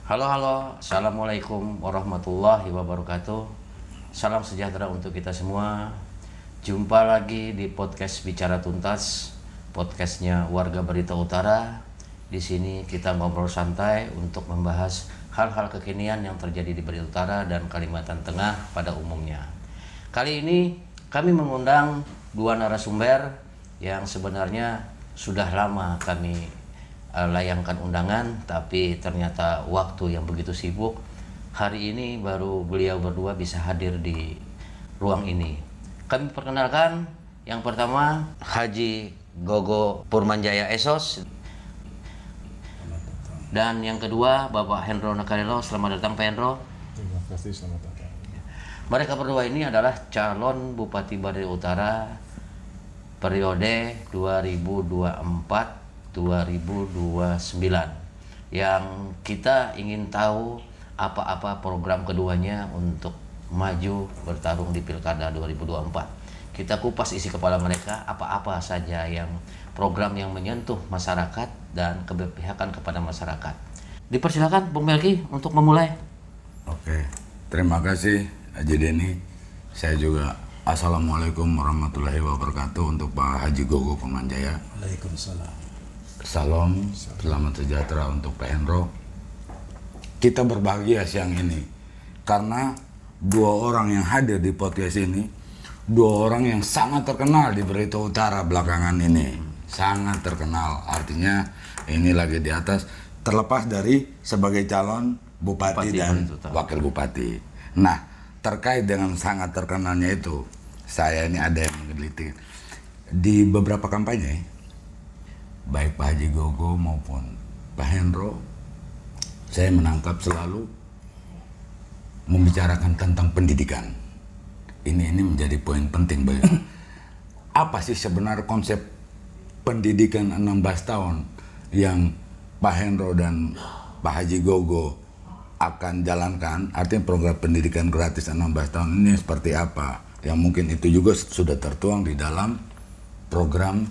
Halo, halo, assalamualaikum warahmatullahi wabarakatuh. Salam sejahtera untuk kita semua. Jumpa lagi di podcast Bicara Tuntas, podcastnya Warga Barito Utara. Di sini kita ngobrol santai untuk membahas hal-hal kekinian yang terjadi di Barito Utara dan Kalimantan Tengah pada umumnya. Kali ini kami mengundang dua narasumber yang sebenarnya sudah lama kami layangkan undangan, tapi ternyata waktu yang begitu sibuk. Hari ini baru beliau berdua bisa hadir di ruang ini. Kami perkenalkan yang pertama Haji Gogo Purmanjaya Esos, dan yang kedua Bapak Hendro Nakarelo. Selamat datang Pak Hendro. Terima kasih, selamat datang. Mereka berdua ini adalah calon Bupati Barito Utara periode 2024-2029 yang kita ingin tahu apa-apa program keduanya untuk maju bertarung di Pilkada 2024. Kita kupas isi kepala mereka, apa-apa saja yang program yang menyentuh masyarakat dan keberpihakan kepada masyarakat. Dipersilakan Bung Melki untuk memulai. Oke, terima kasih Haji Denny. Saya juga Assalamualaikum warahmatullahi wabarakatuh untuk Pak Haji Gogo Purmanjaya. Waalaikumsalam. Salam, selamat sejahtera untuk Pak Hendro. Kita berbahagia siang ini karena dua orang yang hadir di podcast ini, dua orang yang sangat terkenal di Barito Utara belakangan ini. Sangat terkenal, artinya ini lagi di atas, terlepas dari sebagai calon bupati dan wakil bupati. Nah, terkait dengan sangat terkenalnya itu, saya ini ada yang meneliti di beberapa kampanye, baik Pak Haji Gogo maupun Pak Hendro, saya menangkap selalu membicarakan tentang pendidikan. Ini menjadi poin penting bagi apa sih sebenarnya konsep pendidikan 16 tahun yang Pak Hendro dan Pak Haji Gogo akan jalankan, artinya program pendidikan gratis 16 tahun ini seperti apa, yang mungkin itu juga sudah tertuang di dalam program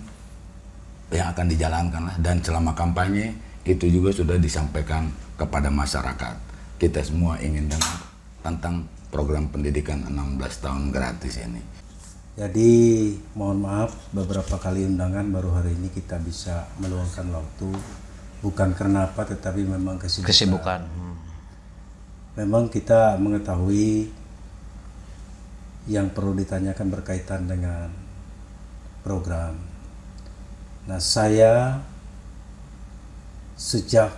yang akan dijalankan, dan selama kampanye itu juga sudah disampaikan kepada masyarakat. Kita semua ingin dengar tentang program pendidikan 16 tahun gratis ini. Jadi mohon maaf, beberapa kali undangan baru hari ini kita bisa meluangkan waktu. Bukan karena apa, tetapi memang kesibukan. Memang kita mengetahui yang perlu ditanyakan berkaitan dengan program. Nah, saya sejak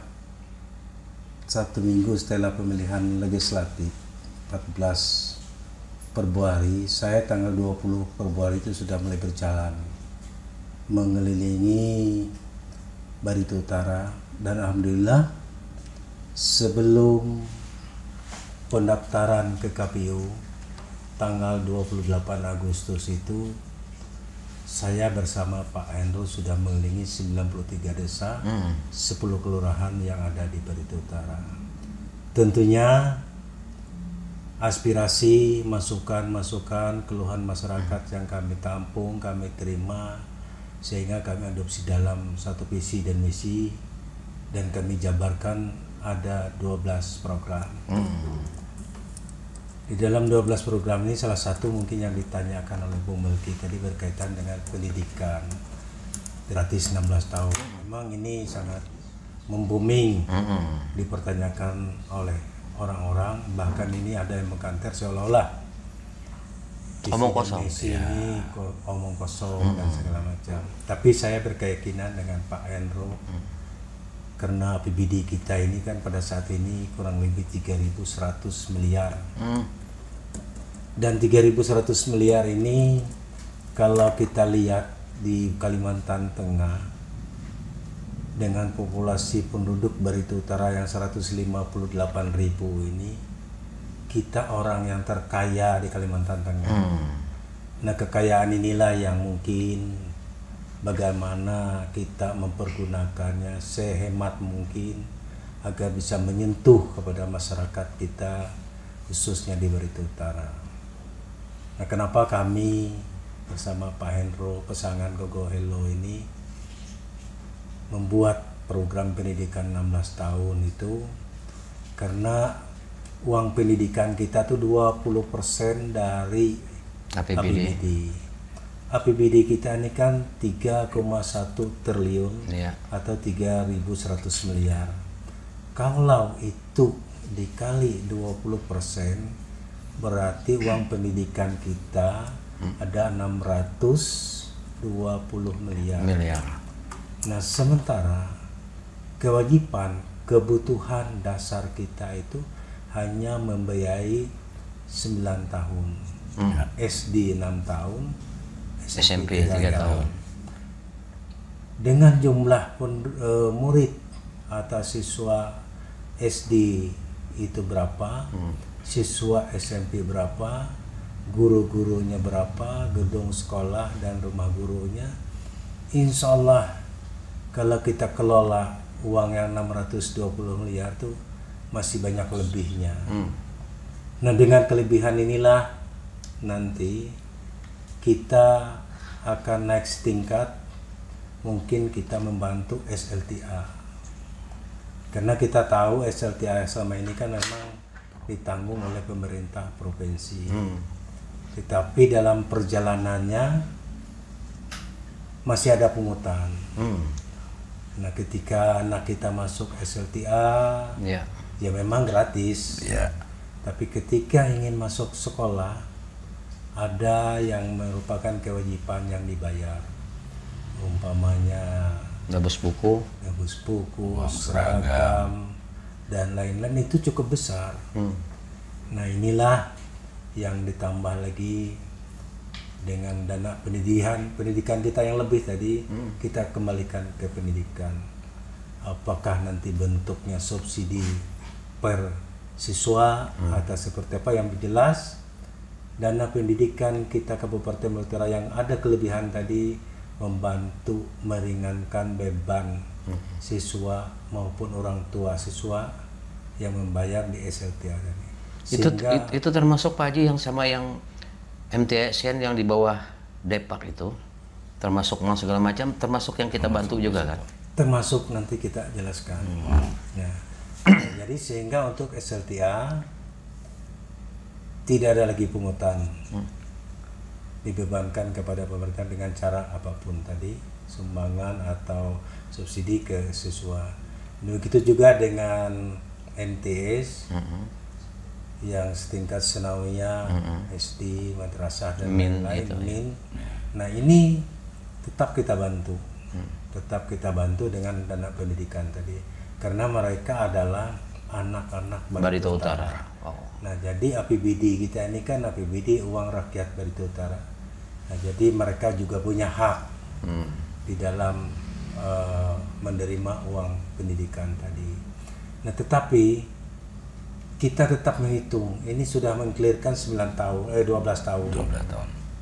1 minggu setelah pemilihan legislatif 14 Februari, saya tanggal 20 Februari itu sudah mulai berjalan mengelilingi Barito Utara, dan alhamdulillah sebelum pendaftaran ke KPU tanggal 28 Agustus itu, saya bersama Pak Hendro sudah mengelilingi 93 desa, 10 kelurahan yang ada di Barito Utara. Tentunya aspirasi, masukan-masukan, keluhan masyarakat yang kami tampung, kami terima, sehingga kami adopsi dalam satu visi dan misi, dan kami jabarkan ada 12 program. Di dalam 12 program ini salah satu mungkin yang ditanyakan oleh Bung Melki tadi berkaitan dengan pendidikan gratis 16 tahun. Memang ini sangat membooming, dipertanyakan oleh orang-orang, bahkan ini ada yang mengkanter seolah-olah Omong kosong. Ini omong kosong dan segala macam. Tapi saya berkeyakinan dengan Pak Hendro, karena APBD kita ini kan pada saat ini kurang lebih 3.100 miliar. Dan 3.100 miliar ini kalau kita lihat di Kalimantan Tengah dengan populasi penduduk Barito Utara yang 158.000 ini, kita orang yang terkaya di Kalimantan Tengah. Nah, kekayaan inilah yang mungkin bagaimana kita mempergunakannya sehemat mungkin agar bisa menyentuh kepada masyarakat kita, khususnya di Barito Utara. Nah, kenapa kami bersama Pak Hendro, pasangan Gogo Hello ini membuat program pendidikan 16 tahun itu? karena uang pendidikan kita tuh 20% dari APBD. APBD kita ini kan 3,1 triliun Iya. atau 3.100 miliar. Kalau itu dikali 20%, berarti uang pendidikan kita ada 620 miliar. Nah, sementara kebutuhan dasar kita itu hanya membiayai 9 tahun. SD 6 tahun, SMP 3 tahun. Dengan jumlah murid atau siswa SD itu berapa, siswa SMP berapa, guru-gurunya berapa, gedung sekolah dan rumah gurunya, insya Allah kalau kita kelola uang yang 620 miliar tuh masih banyak lebihnya. Nah, dengan kelebihan inilah nanti kita akan naik setingkat, mungkin kita membantu SLTA. Karena kita tahu SLTA selama ini kan memang ditanggung oleh pemerintah provinsi. Tetapi dalam perjalanannya masih ada pungutan. Nah, ketika anak kita masuk SLTA, ya memang gratis. Tapi ketika ingin masuk sekolah, ada yang merupakan kewajiban yang dibayar. Umpamanya Gabus buku, seragam, dan lain-lain, itu cukup besar. Nah, inilah yang ditambah lagi dengan dana pendidikan kita yang lebih tadi, kita kembalikan ke pendidikan. Apakah nanti bentuknya subsidi per siswa atau seperti apa, yang jelas dana pendidikan kita Kabupaten Utara yang ada kelebihan tadi membantu meringankan beban siswa maupun orang tua siswa yang membayar di SLTA tadi. Itu termasuk Pak Haji yang sama yang MTSN yang di bawah Depak itu, termasuk uang segala macam, termasuk yang kita bantu juga kan? Termasuk, nanti kita jelaskan. Nah, jadi sehingga untuk SLTA tidak ada lagi pungutan, dibebankan kepada pemerintah dengan cara apapun tadi, sumbangan atau subsidi ke siswa. Begitu juga dengan MTS yang setingkat senawiyah, SD, madrasah dan lain-lain, gitu, MIN. Nah, ini tetap kita bantu, dengan dana pendidikan tadi, karena mereka adalah anak-anak Barito Utara. Nah, jadi APBD kita ini kan APBD uang rakyat Barito Utara. Nah, jadi mereka juga punya hak di dalam menerima uang pendidikan tadi. Nah, tetapi kita tetap menghitung, ini sudah mengklirkan 12 tahun.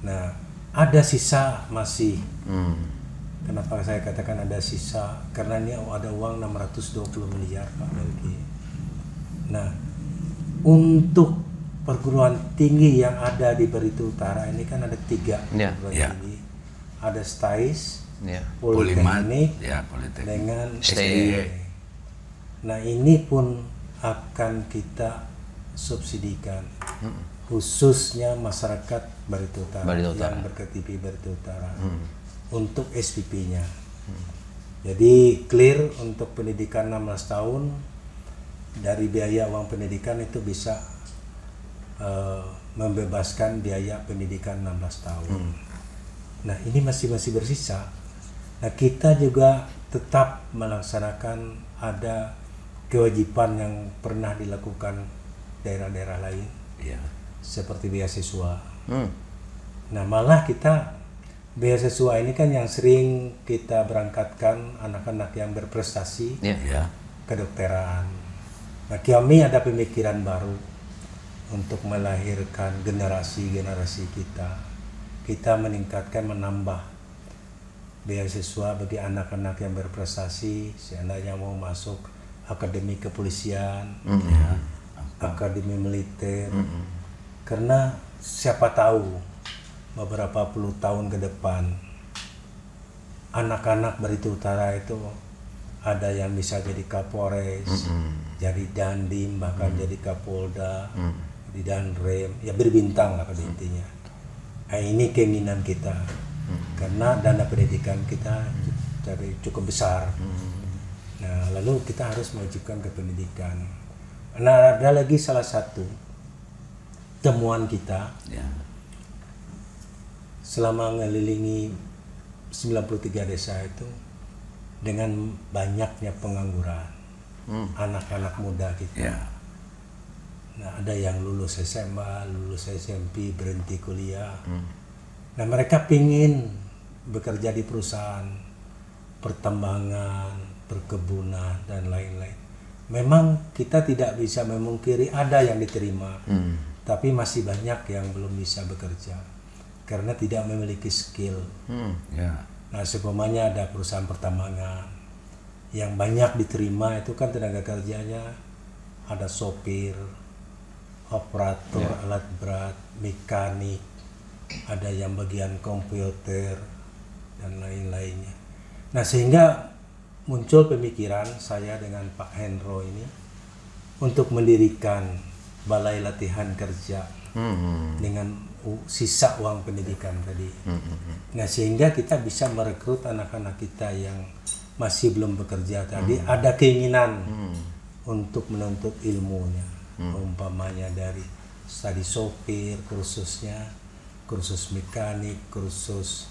Nah, ada sisa masih. Kenapa saya katakan ada sisa? Karena ini ada uang 620 miliar Pak Melki. Nah, untuk perguruan tinggi yang ada di Barito Utara ini kan ada 3 perguruan tinggi. Ada STAIS, Politeknik, dengan STI. Nah, ini pun akan kita subsidikan, khususnya masyarakat Barito Utara yang berKTP Barito Utara untuk SPP-nya. Jadi clear untuk pendidikan 16 tahun, dari biaya uang pendidikan itu bisa membebaskan biaya pendidikan 16 tahun. Nah, ini masih bersisa. Nah, kita juga tetap melaksanakan ada kewajiban yang pernah dilakukan daerah-daerah lain, seperti beasiswa. Nah, malah kita beasiswa ini kan yang sering kita berangkatkan anak-anak yang berprestasi kedokteran. Nah, kami ada pemikiran baru untuk melahirkan generasi kita meningkatkan, menambah beasiswa bagi anak-anak yang berprestasi, seandainya mau masuk akademi kepolisian, akademi militer, karena siapa tahu beberapa puluh tahun ke depan anak-anak Barito Utara itu ada yang bisa jadi Kapolres, jadi Dandim, bahkan jadi Kapolda, di Danrem, ya berbintang lah pada intinya. Nah, ini keinginan kita, karena dana pendidikan kita cukup besar. Nah, lalu kita harus mewajibkan ke pendidikan. Nah, ada lagi salah satu temuan kita selama ngelilingi 93 desa itu, dengan banyaknya pengangguran anak-anak muda kita. Nah, ada yang lulus SMA, lulus SMP, berhenti kuliah. Nah, mereka pingin bekerja di perusahaan pertambangan, perkebunan, dan lain-lain. Memang kita tidak bisa memungkiri ada yang diterima, tapi masih banyak yang belum bisa bekerja karena tidak memiliki skill. Nah, seumpamanya ada perusahaan pertambangan yang banyak diterima, itu kan tenaga kerjanya ada sopir, operator alat berat, mekanik, ada yang bagian komputer, dan lain-lainnya. Nah, sehingga muncul pemikiran saya dengan Pak Hendro ini untuk mendirikan balai latihan kerja dengan sisa uang pendidikan tadi. Nah, sehingga kita bisa merekrut anak-anak kita yang masih belum bekerja tadi, ada keinginan untuk menuntut ilmunya. Umpamanya dari tadi sopir, kursusnya, kursus mekanik, kursus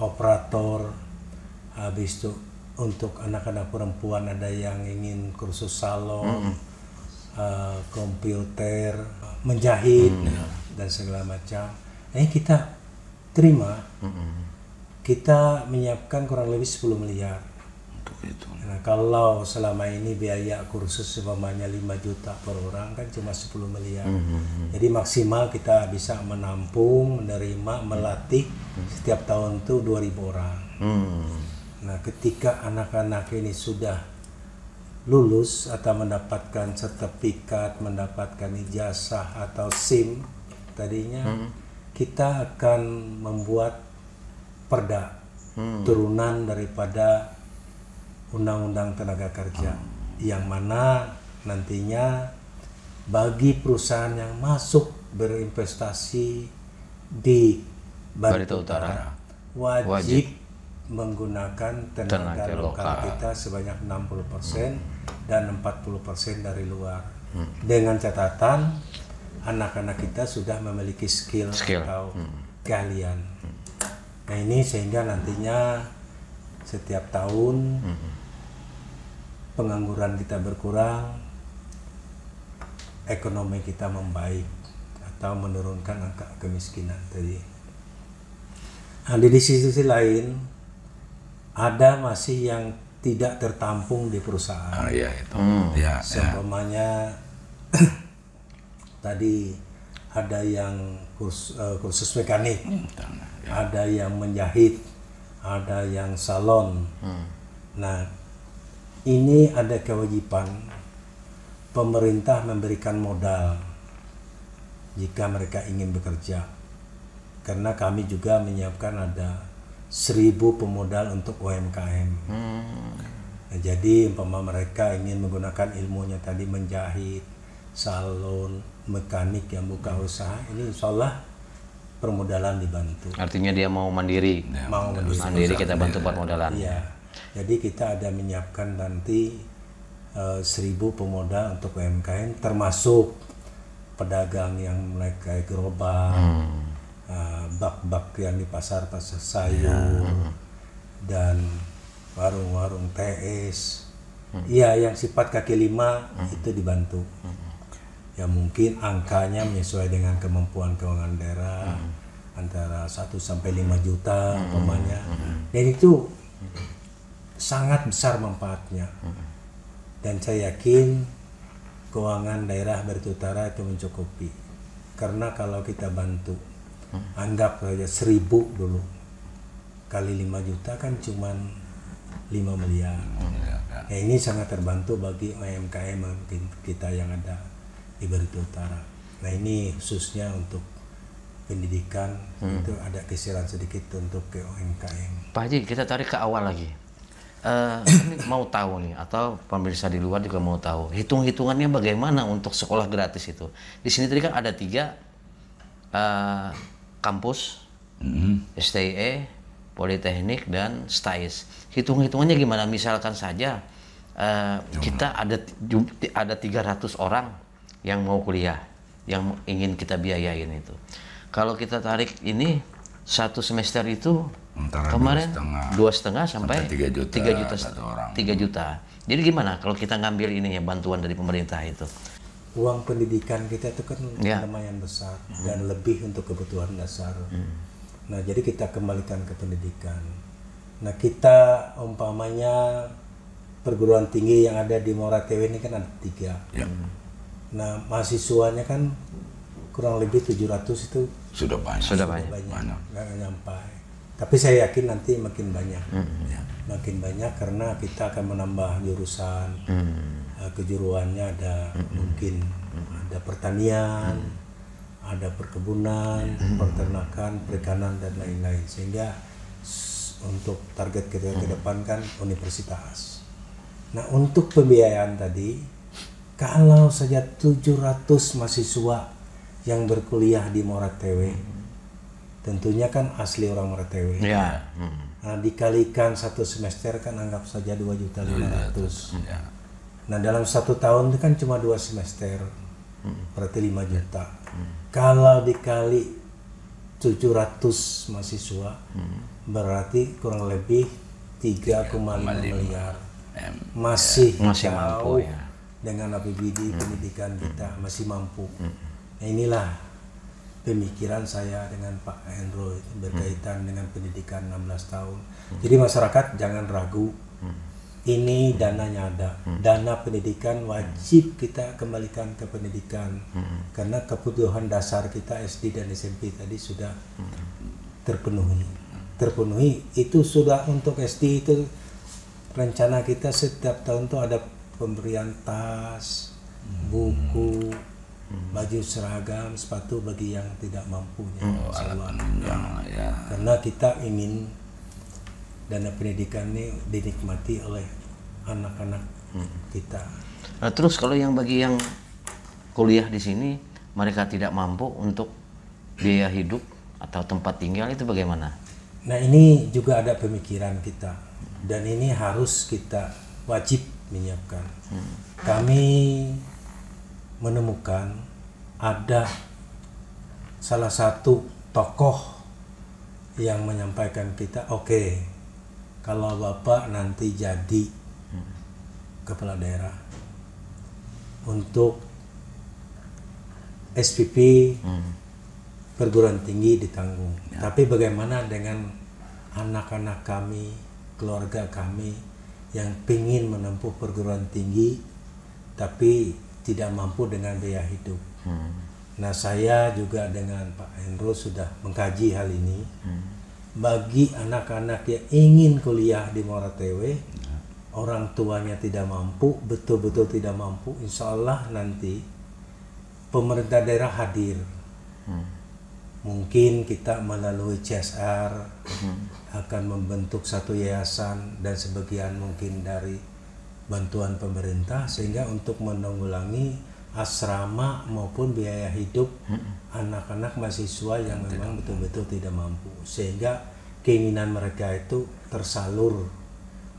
operator. Habis itu untuk anak-anak perempuan ada yang ingin kursus salon, komputer, menjahit, dan segala macam. Ini kita terima. Kita menyiapkan kurang lebih 10 miliar. Nah, kalau selama ini biaya kursus umpamanya 5 juta per orang, kan cuma 10 miliar. Jadi maksimal kita bisa menampung, menerima, melatih setiap tahun tuh 2.000 orang. Nah, ketika anak-anak ini sudah lulus atau mendapatkan sertifikat, mendapatkan ijazah atau SIM tadinya, kita akan membuat perda turunan daripada Undang-Undang Tenaga Kerja, yang mana nantinya bagi perusahaan yang masuk berinvestasi di Barito Utara wajib menggunakan tenaga lokal kita sebanyak 60% dan 40% dari luar. Dengan catatan anak-anak kita sudah memiliki skill. Atau keahlian. Nah, ini sehingga nantinya setiap tahun pengangguran kita berkurang, ekonomi kita membaik atau menurunkan angka kemiskinan tadi. Nah, di sisi lain ada masih yang tidak tertampung di perusahaan. Seumpamanya tadi ada yang kursus mekanik, ada yang menjahit, ada yang salon. Nah, ini ada kewajiban pemerintah memberikan modal jika mereka ingin bekerja, karena kami juga menyiapkan ada 1.000 pemodal untuk UMKM. Nah, jadi umpama mereka ingin menggunakan ilmunya tadi menjahit, salon, mekanik yang buka usaha, ini insya Allah permodalan dibantu. Artinya dia mau mandiri. Mandiri kita bantu permodalan. Iya. Jadi kita ada menyiapkan nanti 1.000 pemodal untuk UMKM, termasuk pedagang yang mereka gerobak, bak-bak yang di pasar sayur, dan warung-warung TS. Iya, yang sifat kaki lima itu dibantu. Ya mungkin angkanya menyesuai dengan kemampuan keuangan daerah, antara 1 sampai 5 juta umpamanya. Dan itu sangat besar manfaatnya. Dan saya yakin keuangan daerah Barito Utara itu mencukupi. Karena kalau kita bantu, anggap saja 1.000 dulu kali 5 juta kan cuma 5 miliar. Ya, ini sangat terbantu bagi UMKM kita yang ada di Barito Utara. Nah, ini khususnya untuk pendidikan, itu ada kesiran sedikit untuk ke UMKM. Pak Haji, kita tarik ke awal lagi. Ini mau tahu nih, atau pemirsa di luar juga mau tahu, hitung-hitungannya bagaimana untuk sekolah gratis itu. Di sini tadi kan ada 3 kampus, STIE, Politeknik, dan STAIS. Hitung-hitungannya gimana? Misalkan saja kita ada 300 orang yang mau kuliah, yang ingin kita biayain itu. Kalau kita tarik ini, 1 semester itu Antara kemarin 2,5 sampai 3 juta, 3 juta. Jadi gimana kalau kita ngambil ini ya, bantuan dari pemerintah itu? Uang pendidikan kita itu kan lumayan besar dan lebih untuk kebutuhan dasar. Nah, jadi kita kembalikan ke pendidikan. Nah, kita umpamanya perguruan tinggi yang ada di Moratewe ini kan ada 3. Nah, mahasiswanya kan kurang lebih 700 itu sudah banyak. nggak nyampe. Tapi saya yakin nanti makin banyak, makin banyak karena kita akan menambah jurusan, kejuruannya ada mungkin ada pertanian, ada perkebunan, peternakan, perikanan dan lain-lain, sehingga untuk target kita ke depan kan universitas. Nah, untuk pembiayaan tadi, kalau saja 700 mahasiswa yang berkuliah di Moratewe, tentunya kan asli orang Moratewe. Nah, dikalikan 1 semester kan anggap saja 2.500.000. Nah, dalam 1 tahun itu kan cuma 2 semester, berarti 5 juta. Kalau dikali 700 mahasiswa, berarti kurang lebih 3,5 miliar. Masih mampu ya. Dengan APBD pendidikan kita masih mampu. Nah, inilah pemikiran saya dengan Pak Hendro berkaitan dengan pendidikan 16 tahun. Jadi masyarakat jangan ragu, ini dananya ada. Dana pendidikan wajib kita kembalikan ke pendidikan, karena kebutuhan dasar kita SD dan SMP tadi sudah terpenuhi. Itu sudah untuk SD itu rencana kita setiap tahun tuh ada pemberian tas, buku, baju seragam, sepatu bagi yang tidak mampu. Karena kita ingin dana pendidikan ini dinikmati oleh anak-anak kita. Nah, terus kalau bagi yang kuliah di sini, mereka tidak mampu untuk biaya hidup atau tempat tinggal, itu bagaimana? Nah, ini juga ada pemikiran kita, dan ini harus kita wajib menyiapkan. Kami menemukan ada salah satu tokoh yang menyampaikan kita, oke, kalau Bapak nanti jadi kepala daerah, untuk SPP perguruan tinggi ditanggung. Tapi bagaimana dengan anak-anak kami, keluarga kami yang ingin menempuh perguruan tinggi tapi tidak mampu dengan biaya hidup. Nah, saya juga dengan Pak Hendro sudah mengkaji hal ini. Bagi anak-anak yang ingin kuliah di Moratewe, orang tuanya tidak mampu, betul-betul tidak mampu, insya Allah nanti pemerintah daerah hadir. Mungkin kita melalui CSR akan membentuk satu yayasan dan sebagian mungkin dari bantuan pemerintah, sehingga untuk menanggulangi asrama maupun biaya hidup anak-anak mahasiswa yang memang betul-betul tidak mampu, sehingga keinginan mereka itu tersalur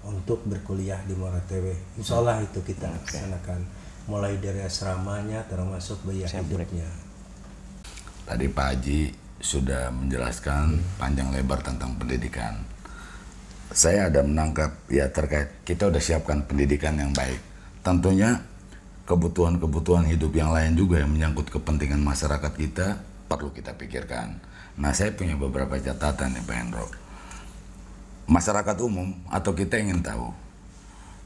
untuk berkuliah di Moratewe. Insya Allah itu kita laksanakan, mulai dari asramanya termasuk biaya hidupnya. Tadi Pak Haji sudah menjelaskan panjang lebar tentang pendidikan. Saya ada menangkap ya terkait kita udah siapkan pendidikan yang baik. Tentunya kebutuhan-kebutuhan hidup yang lain juga yang menyangkut kepentingan masyarakat kita perlu kita pikirkan. Nah, saya punya beberapa catatan nih Pak Hendro. Masyarakat umum atau kita ingin tahu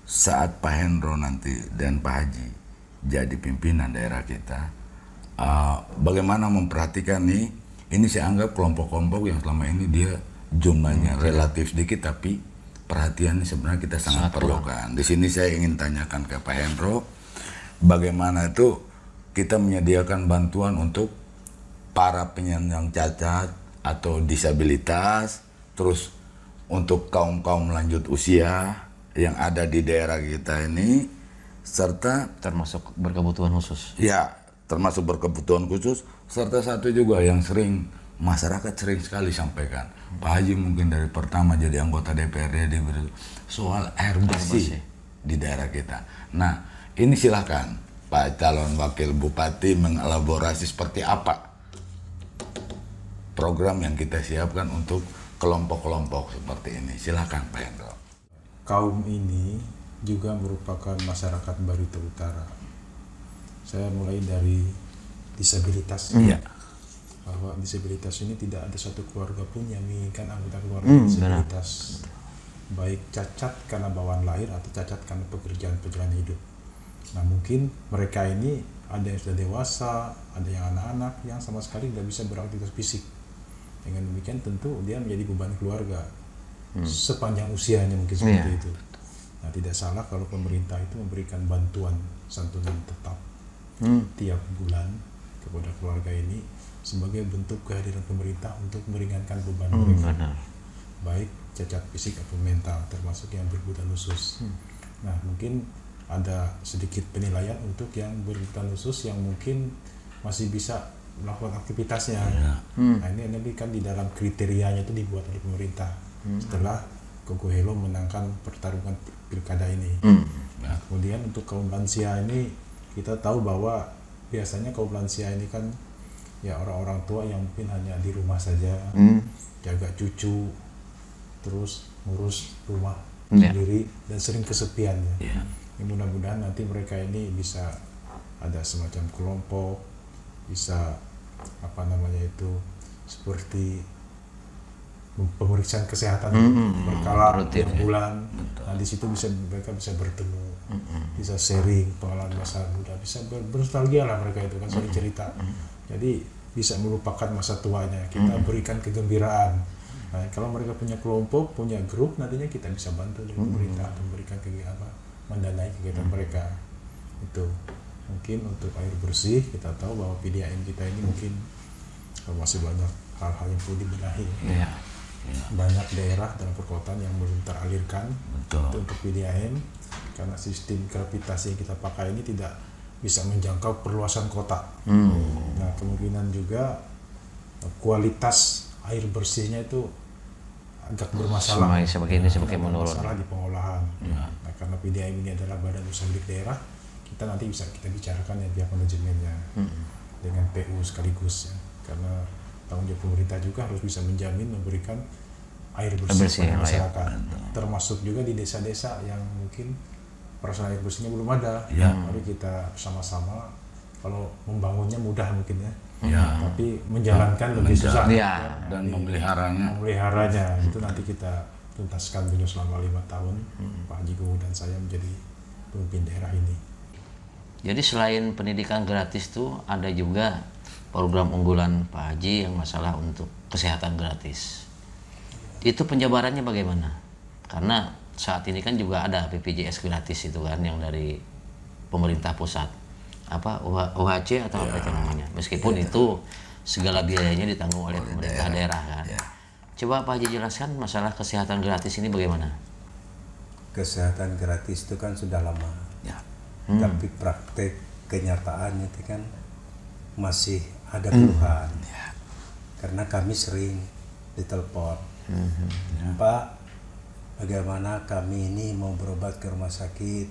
saat Pak Hendro nanti dan Pak Haji jadi pimpinan daerah kita, bagaimana memperhatikan nih, ini saya anggap kelompok-kelompok yang selama ini dia jumlahnya relatif sedikit, tapi perhatian sebenarnya kita sangat perlukan. Di sini saya ingin tanyakan ke Pak Hendro, bagaimana itu kita menyediakan bantuan untuk para penyandang cacat atau disabilitas, terus untuk kaum-kaum lanjut usia, yang ada di daerah kita ini, serta Termasuk berkebutuhan khusus. ya termasuk berkebutuhan khusus, serta satu juga yang sering masyarakat sering sekali sampaikan, Pak Haji mungkin dari pertama jadi anggota DPRD soal air bersih di daerah kita. Nah ini silahkan Pak calon wakil bupati mengelaborasi seperti apa program yang kita siapkan untuk kelompok-kelompok seperti ini. Silahkan Pak Hendro. Kaum ini juga merupakan masyarakat Barito Utara. Saya mulai dari disabilitas. Iya. Bahwa disabilitas ini tidak ada satu keluarga pun yang menginginkan anggota keluarga disabilitas. Baik cacat karena bawaan lahir atau cacat karena pekerjaan perjalanan hidup. Nah mungkin mereka ini ada yang sudah dewasa, ada yang anak-anak yang sama sekali tidak bisa beraktivitas fisik. Dengan demikian tentu dia menjadi beban keluarga sepanjang usianya mungkin seperti itu. Nah tidak salah kalau pemerintah itu memberikan bantuan santunan tetap tiap bulan kepada keluarga ini sebagai bentuk kehadiran pemerintah untuk meringankan beban mereka, baik cacat fisik atau mental, termasuk yang berkebutuhan khusus. Nah mungkin ada sedikit penilaian untuk yang berkebutuhan khusus yang mungkin masih bisa melakukan aktivitasnya. Nah ini nanti kan di dalam kriterianya itu dibuat oleh pemerintah setelah Koko Helo menangkan pertarungan pilkada ini. Nah kemudian untuk kaum lansia ini kita tahu bahwa biasanya kaum lansia ini kan ya orang-orang tua yang mungkin hanya di rumah saja, jaga cucu, terus ngurus rumah sendiri dan sering kesepian ya. Mudah-mudahan nanti mereka ini bisa ada semacam kelompok, bisa seperti pemeriksaan kesehatan berkala tiap bulan. Nah di situ mereka bisa bertemu, bisa sharing pengalaman masa muda, bisa bernostalgia lah mereka itu kan saling cerita. Jadi bisa melupakan masa tuanya. Kita berikan kegembiraan. Nah kalau mereka punya kelompok, punya grup, nantinya kita bisa bantu dari pemerintah memberikan mendanai kegiatan mereka. Itu mungkin untuk air bersih kita tahu bahwa PDAM kita ini mungkin masih banyak hal-hal yang perlu dibenahi. Banyak daerah dalam perkotaan yang belum teralirkan itu untuk PDAM karena sistem gravitasi yang kita pakai ini tidak bisa menjangkau perluasan kota. Nah kemungkinan juga kualitas air bersihnya itu agak bermasalah. Semakin menurun. Masalah di pengolahan. Nah karena PDAM ini adalah badan usaha milik daerah, kita nanti bisa kita bicarakan ya pihak manajemennya dengan PU sekaligus ya. Karena tanggung jawab pemerintah juga harus bisa menjamin memberikan air bersih kepada masyarakat, termasuk juga di desa-desa yang mungkin perasaan air bersihnya belum ada. Mari kita sama-sama, kalau membangunnya mudah mungkin tapi menjalankan lebih susah dan memeliharanya itu nanti kita tuntaskan dulu selama 5 tahun Pak Haji Gowo dan saya menjadi pemimpin daerah ini. Jadi selain pendidikan gratis tuh ada juga program unggulan Pak Haji yang masalah untuk kesehatan gratis. Itu penjabarannya bagaimana? Karena saat ini kan juga ada BPJS gratis itu kan yang dari pemerintah pusat. UHC atau apa itu namanya. Meskipun itu segala biayanya ditanggung oleh pemerintah daerah kan. Coba Pak Haji jelaskan masalah kesehatan gratis ini bagaimana? Kesehatan gratis itu kan sudah lama. Tapi praktek kenyataannya itu kan masih ada keluhan. Karena kami sering ditelepon, Pak, bagaimana kami ini mau berobat ke rumah sakit,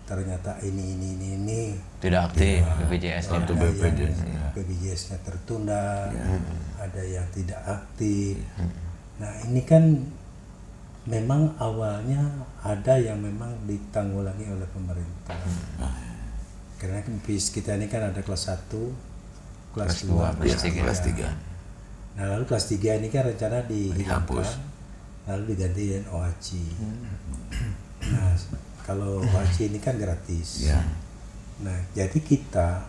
ternyata ini tidak aktif BPJS atau BPJS-nya tertunda, ada yang tidak aktif. Nah ini kan memang awalnya ada yang memang ditanggulangi oleh pemerintah. Karena kita ini kan ada kelas 1, kelas 2, kelas 3. Nah lalu kelas 3 ini kan rencana dihapus, lalu diganti dengan OHC. Nah kalau OHC ini kan gratis. Nah jadi kita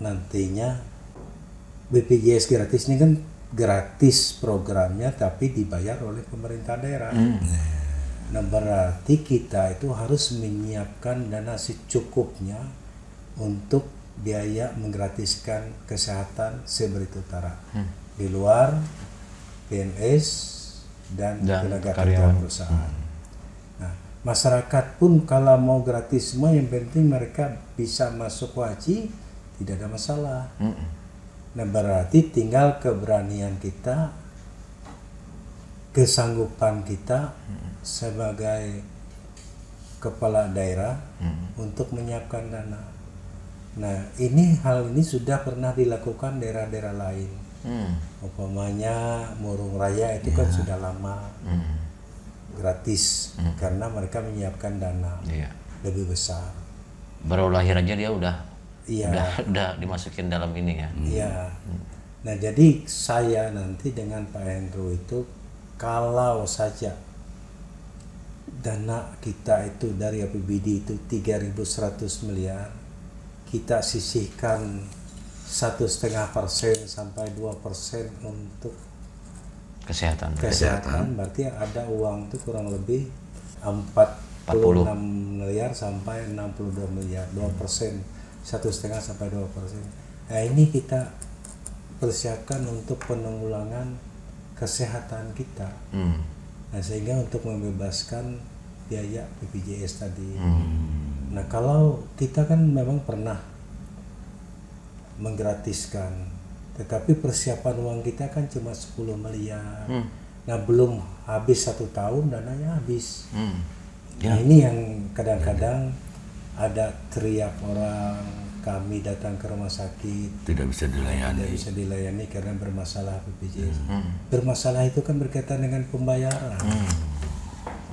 nantinya BPJS gratis ini kan gratis programnya tapi dibayar oleh pemerintah daerah. Nah berarti kita itu harus menyiapkan dana secukupnya untuk biaya menggratiskan kesehatan se-Barito Utara. Di luar PNS dan tenaga kerja perusahaan. Nah Masyarakat pun kalau mau gratis semua, yang penting mereka bisa masuk Waci, tidak ada masalah. Nah berarti tinggal keberanian kita, kesanggupan kita sebagai kepala daerah untuk menyiapkan dana. Nah hal ini sudah pernah dilakukan daerah-daerah lain. Umpamanya Murung Raya itu kan sudah lama gratis karena mereka menyiapkan dana lebih besar. Baru lahir aja dia udah dimasukin dalam ini ya. Iya. Nah jadi saya nanti dengan Pak Hendro itu, kalau saja dana kita itu dari APBD itu 3.100 miliar, kita sisihkan 1,5% sampai 2% untuk Kesehatan. Berarti ada uang itu kurang lebih 46 miliar sampai 62 miliar, 2%, 1,5 sampai 2%. Nah ini kita persiapkan untuk penanggulangan kesehatan kita. Nah sehingga untuk membebaskan biaya BPJS tadi. Nah kalau kita kan memang pernah menggratiskan, tetapi persiapan uang kita kan cuma 10 miliar. Nah belum habis 1 tahun dananya habis. Nah ini yang kadang-kadang ada teriak orang, kami datang ke rumah sakit tidak bisa dilayani karena bermasalah BPJS. Bermasalah itu kan berkaitan dengan pembayaran.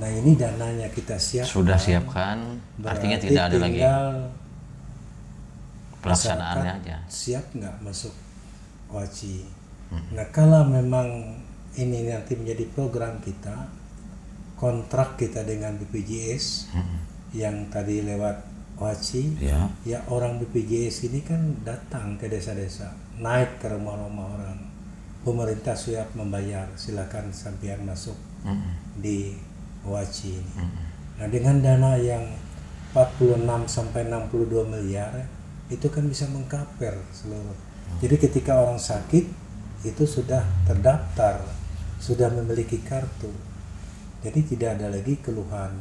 Nah ini dananya kita siapkan, sudah siapkan, artinya tidak ada lagi pelaksanaannya aja. Siap nggak masuk Waci. Nah kalau memang ini nanti menjadi program kita, kontrak kita dengan BPJS yang tadi lewat Waci, ya orang BPJS ini kan datang ke desa-desa, naik ke rumah-rumah orang. Pemerintah siap membayar, silakan sampean masuk di Waci ini. Nah dengan dana yang 46 sampai 62 miliar itu kan bisa mengcover seluruh. Jadi ketika orang sakit itu sudah terdaftar, sudah memiliki kartu. Jadi tidak ada lagi keluhan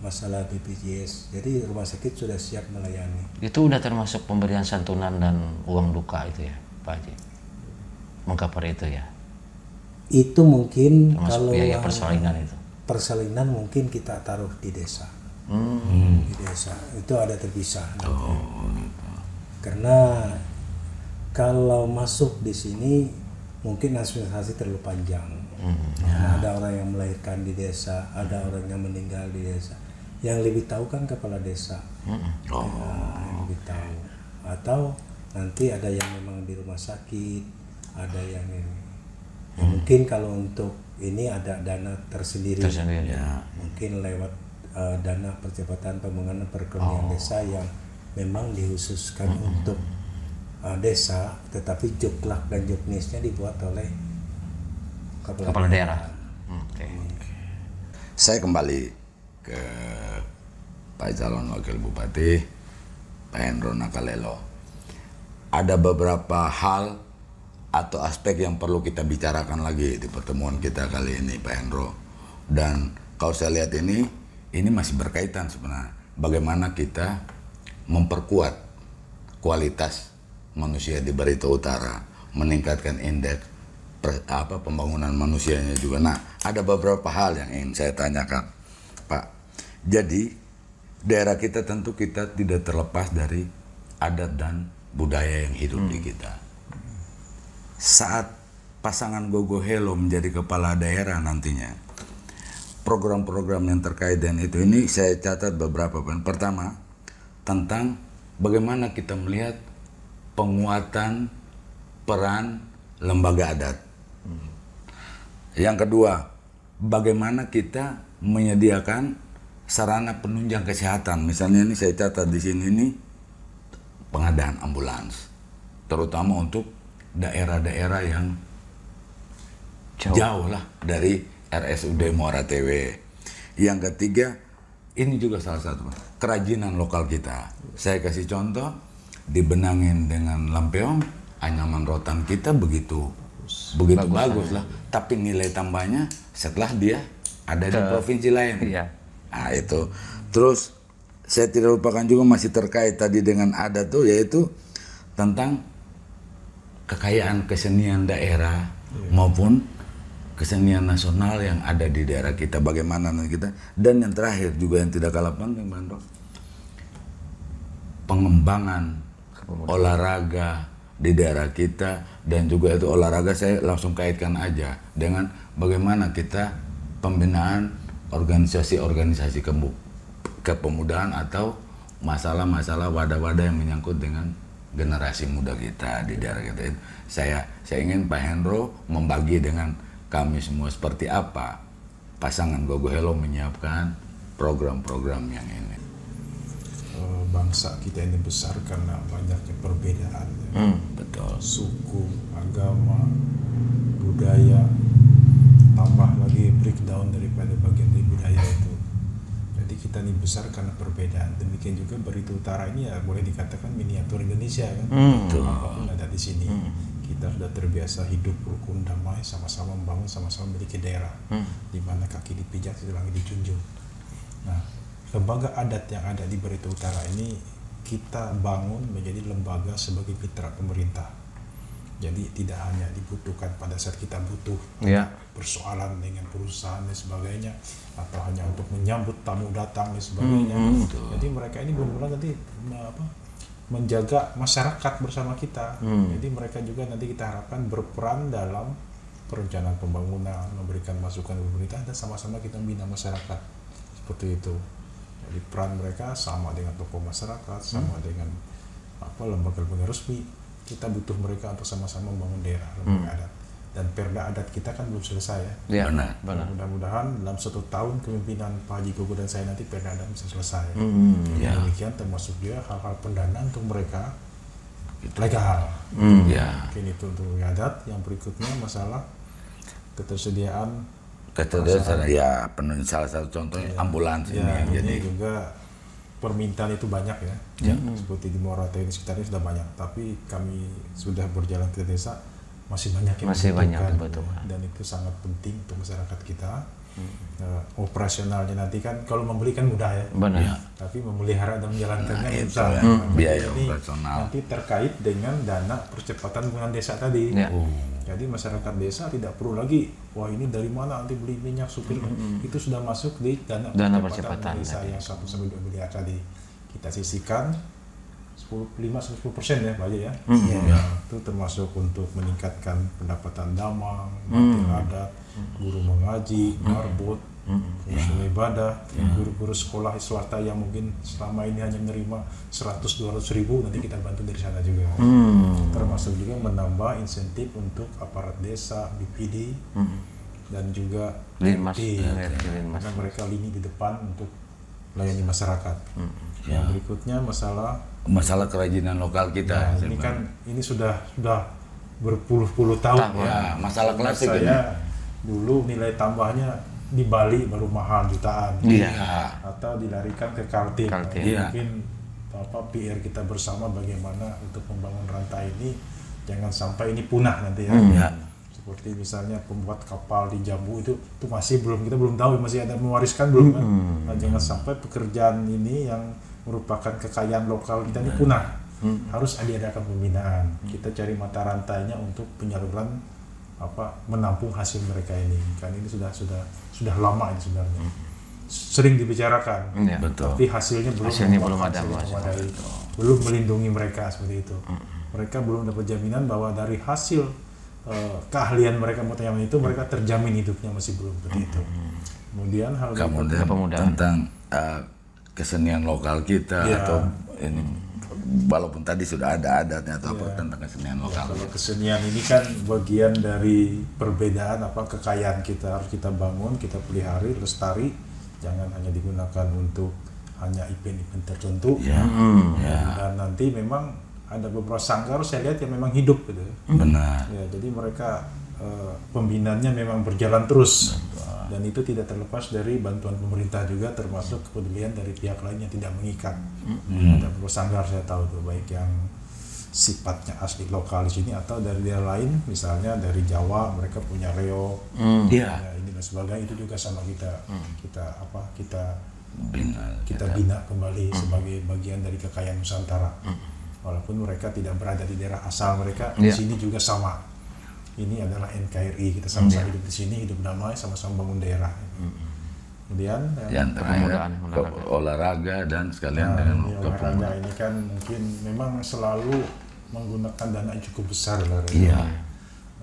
masalah BPJS. Jadi rumah sakit sudah siap melayani. Itu udah termasuk pemberian santunan dan uang duka itu ya, Pak Haji? Mengcover itu ya? Itu mungkin termasuk kalau biaya persalinan itu. Persalinan mungkin kita taruh di desa. Di desa itu ada terpisah. Karena kalau masuk di sini mungkin administrasi terlalu panjang. Nah, ada orang yang melahirkan di desa, ada orang yang meninggal di desa. Yang lebih tahu kan kepala desa. Yang lebih tahu. Atau nanti ada yang memang di rumah sakit, ada yang ini. Ya, mungkin kalau untuk ini ada dana tersendiri. Ya. Mungkin lewat dana percepatan pembangunan perekonomian desa yang memang dikhususkan untuk desa, tetapi joklak dan joknisnya dibuat oleh kepala daerah. Saya kembali ke Pak calon Wakil Bupati, Pak Hendro Nakalelo. Ada beberapa hal atau aspek yang perlu kita bicarakan lagi di pertemuan kita kali ini, Pak Hendro. Dan kalau saya lihat ini masih berkaitan sebenarnya. Bagaimana kita memperkuat kualitas manusia di Barito Utara, meningkatkan indeks pembangunan manusianya juga. Nah, ada beberapa hal yang ingin saya tanyakan, Pak. Jadi, daerah kita tentu kita tidak terlepas dari adat dan budaya yang hidup di kita. Saat pasangan Gogo Helo menjadi kepala daerah nantinya, program-program yang terkait dengan itu ini saya catat beberapa poin. Pertama, tentang bagaimana kita melihat penguatan peran lembaga adat. Yang kedua, bagaimana kita menyediakan sarana penunjang kesehatan. Misalnya ini saya catat di sini ini pengadaan ambulans, terutama untuk daerah-daerah yang jauh lah dari RSUD Muara TW. Yang ketiga, ini juga salah satu kerajinan lokal kita. Saya kasih contoh, dibenangin dengan lampion, anyaman rotan kita begitu bagus lah. Tapi nilai tambahnya setelah dia ada di provinsi lain, Nah itu. Terus saya tidak lupakan juga masih terkait tadi dengan adat tuh, yaitu tentang kekayaan kesenian daerah maupun kesenian nasional yang ada di daerah kita, bagaimana kita. Dan yang terakhir juga yang tidak kalah penting, Bang Ro, pengembangan olahraga di daerah kita. Dan juga itu olahraga saya langsung kaitkan aja dengan bagaimana kita pembinaan organisasi-organisasi kepemudaan atau masalah-masalah wadah-wadah yang menyangkut dengan generasi muda kita di daerah kita. Saya ingin Pak Hendro membagi dengan kami semua seperti apa pasangan Gogo Hello menyiapkan program-program yang ini. Bangsa kita ini besar karena banyaknya perbedaan, Betul. suku, agama, budaya, tambah lagi breakdown daripada bagian dari budaya itu. Jadi kita ini besar karena perbedaan. Demikian juga Barito Utara ini ya boleh dikatakan miniatur Indonesia kan. Apapun ada di sini. Kita sudah terbiasa hidup rukun damai, sama-sama membangun, sama-sama memiliki daerah di mana kaki dipijak, langit dijunjung. Nah, lembaga adat yang ada di Barito Utara ini kita bangun menjadi lembaga sebagai mitra pemerintah. Jadi tidak hanya dibutuhkan pada saat kita butuh persoalan dengan perusahaan dan sebagainya, atau hanya untuk menyambut tamu datang dan sebagainya. Jadi mereka ini benar-benar nanti menjaga masyarakat bersama kita. Jadi mereka juga nanti kita harapkan berperan dalam perencanaan pembangunan, memberikan masukan ke pemerintah, dan sama-sama kita membina masyarakat. Seperti itu. Jadi peran mereka sama dengan tokoh masyarakat, sama dengan lembaga-lembaga resmi. Kita butuh mereka untuk sama-sama membangun daerah, lembaga adat. Dan perda adat kita kan belum selesai ya. Benar. Mudah-mudahan dalam 1 tahun kepemimpinan Pak Haji Gogo dan saya nanti perda adat bisa selesai. Demikian termasuk juga hal-hal pendanaan untuk mereka legal. Mungkin itu untuk adat. Yang berikutnya masalah ketersediaan ya salah satu contohnya ambulans ini. Jadi juga permintaan itu banyak ya. Seperti di Morata ini sekitarnya sudah banyak, tapi kami sudah berjalan ke desa masih banyak yang dibutuhkan. Dan itu sangat penting untuk masyarakat kita. Operasionalnya nanti kan kalau membeli kan mudah ya. Tapi memelihara dan menjalankannya susah. Biaya ini operasional nanti terkait dengan dana percepatan pembangunan desa tadi. Jadi masyarakat desa tidak perlu lagi, wah ini dari mana nanti beli minyak supir. Itu sudah masuk di dana percepatan desa yang 1-2 miliar tadi. Kita sisihkan 5-10% ya Pak Haji ya. Itu termasuk untuk meningkatkan pendapatan damang, matil adat, guru mengaji, marbot, guru ibadah, guru-guru sekolah swasta yang mungkin selama ini hanya menerima 100-200 ribu, nanti kita bantu dari sana juga. Termasuk juga menambah insentif untuk aparat desa, BPD, dan juga karena mereka lini di depan untuk melayani masyarakat. Yang berikutnya masalah kerajinan lokal kita. Ini sudah berpuluh-puluh tahun ya. Masalah klasik saya dulu nilai tambahnya di Bali baru mahal jutaan, atau dilarikan ke Kaltim. Mungkin PR kita bersama bagaimana untuk membangun rantai ini jangan sampai ini punah nanti ya. Seperti misalnya pembuat kapal di Jambu itu masih kita belum tahu, masih ada mewariskan belum kan. Nah, jangan sampai pekerjaan ini yang merupakan kekayaan lokal kita ini punah. Harus diadakan pembinaan. Kita cari mata rantainya untuk penyaluran menampung hasil mereka ini. Kan ini sudah lama ini sebenarnya. Sering dibicarakan. Tapi hasilnya belum ada. Belum melindungi mereka seperti itu. Mereka belum dapat jaminan bahwa dari hasil keahlian mereka mutanyaman itu mereka terjamin hidupnya, masih belum seperti itu. Kemudian hal tentang kesenian lokal kita atau ini, walaupun tadi sudah ada adatnya atau apa tentang kesenian lokal. Kalau kesenian ini kan bagian dari perbedaan kekayaan kita, harus kita bangun, kita pelihara, lestari, jangan hanya digunakan untuk hanya event-event tertentu. Dan nanti memang ada beberapa sanggar saya lihat yang memang hidup gitu. Benar. Jadi mereka pembinaannya memang berjalan terus. Dan itu tidak terlepas dari bantuan pemerintah juga, termasuk kepedulian dari pihak lain yang tidak mengikat. Ada beberapa sanggar saya tahu tuh, baik yang sifatnya asli lokal di sini atau dari daerah lain, misalnya dari Jawa mereka punya reog, ini dan sebagainya, itu juga sama kita kita bina kembali sebagai bagian dari kekayaan Nusantara. Walaupun mereka tidak berada di daerah asal mereka, di sini juga sama. Ini adalah NKRI, kita sama-sama hidup di sini, hidup damai, sama-sama bangun daerah. Kemudian yang terakhir olahraga dan sekalian dengan olahraga ini kan mungkin memang selalu menggunakan dana yang cukup besar lah.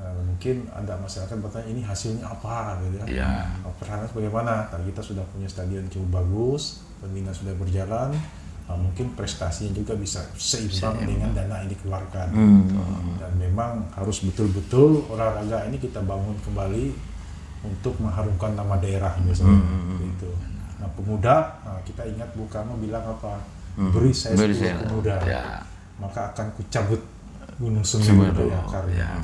Mungkin ada masyarakat bertanya ini hasilnya apa gitu ya. Pertanyaan bagaimana? Tadi kita sudah punya stadion cukup bagus, pembinaan sudah berjalan, mungkin prestasinya juga bisa seimbang dengan dana yang dikeluarkan. Dan memang harus betul-betul olahraga ini kita bangun kembali untuk mengharumkan nama daerah misalnya. Gitu. Nah pemuda, kita ingat Bung Karno bilang apa? Beri saya 10 pemuda, maka akan kucabut Gunung Semeru dari akarnya.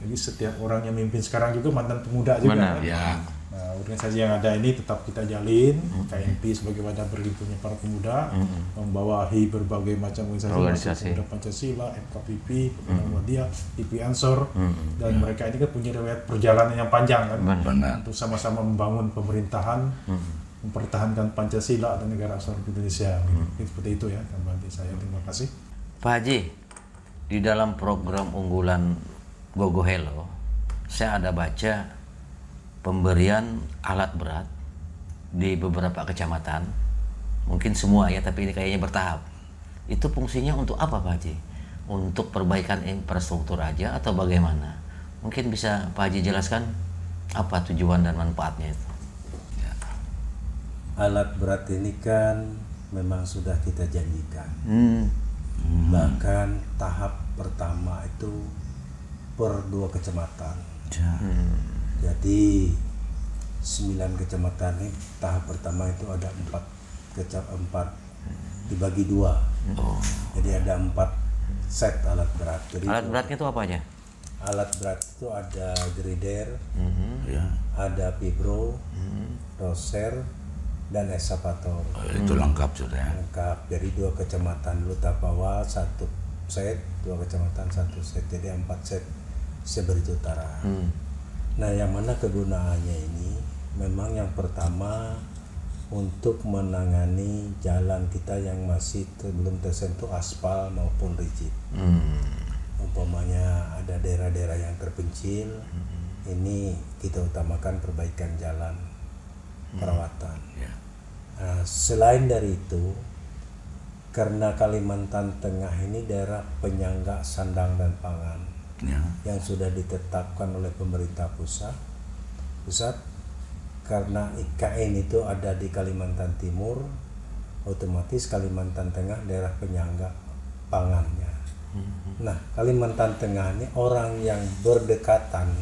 Jadi setiap orang yang memimpin sekarang juga mantan pemuda juga. Nah, organisasi yang ada ini tetap kita jalin, KNP sebagai wadah berhimpunnya para pemuda, membawahi berbagai macam organisasi pemuda Pancasila, FKPP, Muhammadiyah, IP Ansor, dan mereka ini kan punya riwayat perjalanan yang panjang kan, untuk sama-sama membangun pemerintahan, mempertahankan Pancasila dan negara asal Indonesia. Seperti itu ya, tambahan saya. Terima kasih. Pak Haji, di dalam program unggulan Gogo Hello, saya ada baca pemberian alat berat di beberapa kecamatan, mungkin semua ya, tapi ini kayaknya bertahap. Itu fungsinya untuk apa Pak Haji? Untuk perbaikan infrastruktur aja atau bagaimana? Mungkin bisa Pak Haji jelaskan apa tujuan dan manfaatnya itu? Alat berat ini kan memang sudah kita janjikan. Bahkan tahap pertama itu per 2 kecamatan. Jadi 9 kecamatan ini tahap pertama itu ada 4 dibagi 2. Jadi ada 4 set alat berat. Jadi alat beratnya itu apa aja? Alat berat itu ada grider, ada vibro, doser, dan eskavator. Itu lengkap sudah ya. Lengkap. Dari 2 kecamatan dulu Tapawa 1 set, 2 kecamatan 1 set, jadi 4 set Seberita Utara. Nah, yang mana kegunaannya ini memang yang pertama untuk menangani jalan kita yang masih belum tersentuh aspal maupun rigid. Umpamanya ada daerah-daerah yang terpencil, ini kita utamakan perbaikan jalan, perawatan. Nah, selain dari itu, karena Kalimantan Tengah ini daerah penyangga sandang dan pangan yang sudah ditetapkan oleh pemerintah pusat, karena IKN itu ada di Kalimantan Timur, otomatis Kalimantan Tengah daerah penyangga pangannya. Nah, Kalimantan Tengah ini orang yang berdekatan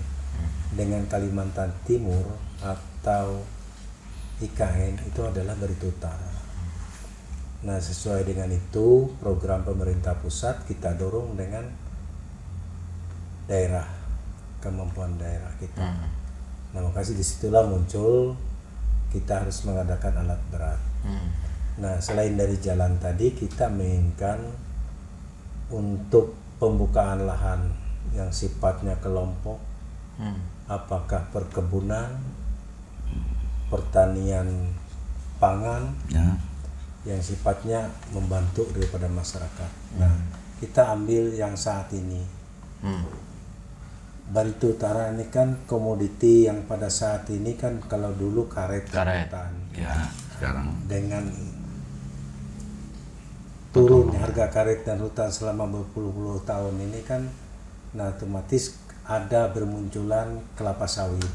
dengan Kalimantan Timur atau IKN itu adalah Barito Utara. Nah, sesuai dengan itu program pemerintah pusat kita dorong dengan daerah, kemampuan daerah kita. Nah, makanya disitulah muncul kita harus mengadakan alat berat. Nah, selain dari jalan tadi, kita menginginkan untuk pembukaan lahan yang sifatnya kelompok, apakah perkebunan, pertanian pangan, yang sifatnya membantu daripada masyarakat. Nah, kita ambil yang saat ini. Barito Utara ini kan komoditi yang pada saat ini kan kalau dulu karet. Hutan. Ya, sekarang dengan turun harga karet dan hutan selama berpuluh-puluh tahun ini kan, nah otomatis ada bermunculan kelapa sawit,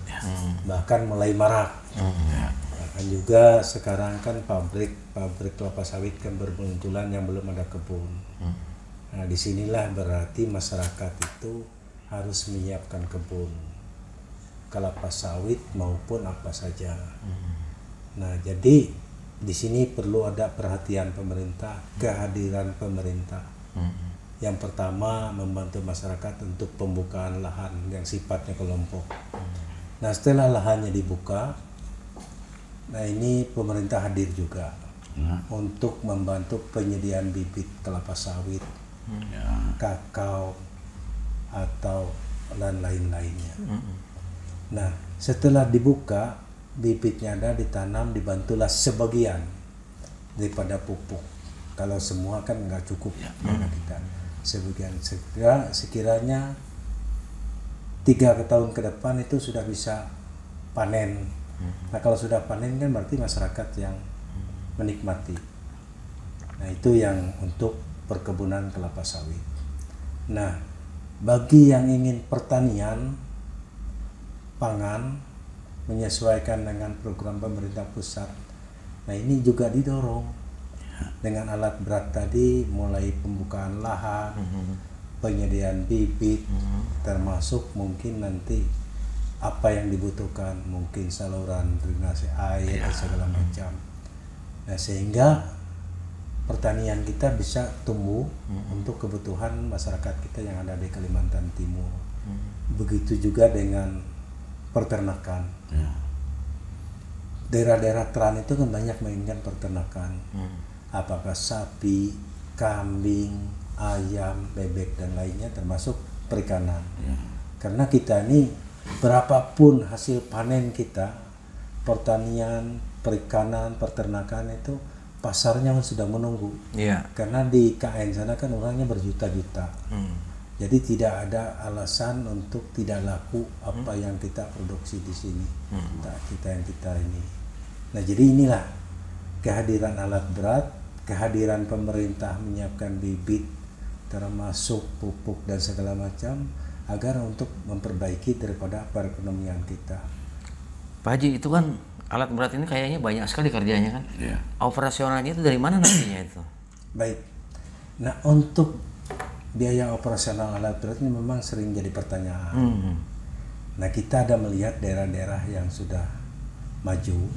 bahkan mulai marak. Bahkan juga sekarang kan pabrik kelapa sawit kan bermunculan yang belum ada kebun. Nah, disinilah berarti masyarakat itu harus menyiapkan kebun kelapa sawit maupun apa saja. Nah, jadi di sini perlu ada perhatian pemerintah, kehadiran pemerintah. Yang pertama membantu masyarakat untuk pembukaan lahan yang sifatnya kelompok. Nah, setelah lahannya dibuka, nah ini pemerintah hadir juga untuk membantu penyediaan bibit kelapa sawit, kakao atau dan lain-lainnya. Nah, setelah dibuka bibitnya ada ditanam, dibantulah sebagian daripada pupuk. Kalau semua kan nggak cukup bagi kita. Sebagian sekiranya 3 tahun ke depan itu sudah bisa panen. Nah kalau sudah panen kan berarti masyarakat yang menikmati. Nah itu yang untuk perkebunan kelapa sawit. Nah bagi yang ingin pertanian pangan menyesuaikan dengan program pemerintah pusat, nah ini juga didorong dengan alat berat tadi, mulai pembukaan lahan, penyediaan bibit, termasuk mungkin nanti apa yang dibutuhkan, mungkin saluran drainase air dan segala macam. Nah sehingga pertanian kita bisa tumbuh untuk kebutuhan masyarakat kita yang ada di Kalimantan Timur. Begitu juga dengan peternakan. Daerah-daerah teran itu kan banyak menginginkan peternakan. Apakah sapi, kambing, ayam, bebek dan lainnya, termasuk perikanan. Karena kita ini berapapun hasil panen kita, pertanian, perikanan, peternakan itu pasarnya sudah menunggu. Karena di KN sana kan orangnya berjuta-juta. Jadi tidak ada alasan untuk tidak laku apa yang kita produksi di sini. Kita ini. Nah jadi inilah kehadiran alat berat, kehadiran pemerintah menyiapkan bibit, termasuk pupuk dan segala macam, agar untuk memperbaiki daripada perekonomian kita. Pak Haji, itu kan alat berat ini kayaknya banyak sekali kerjanya kan? Operasionalnya itu dari mana nantinya itu? Baik. Nah untuk biaya operasional alat berat ini memang sering jadi pertanyaan. Nah kita ada melihat daerah-daerah yang sudah maju,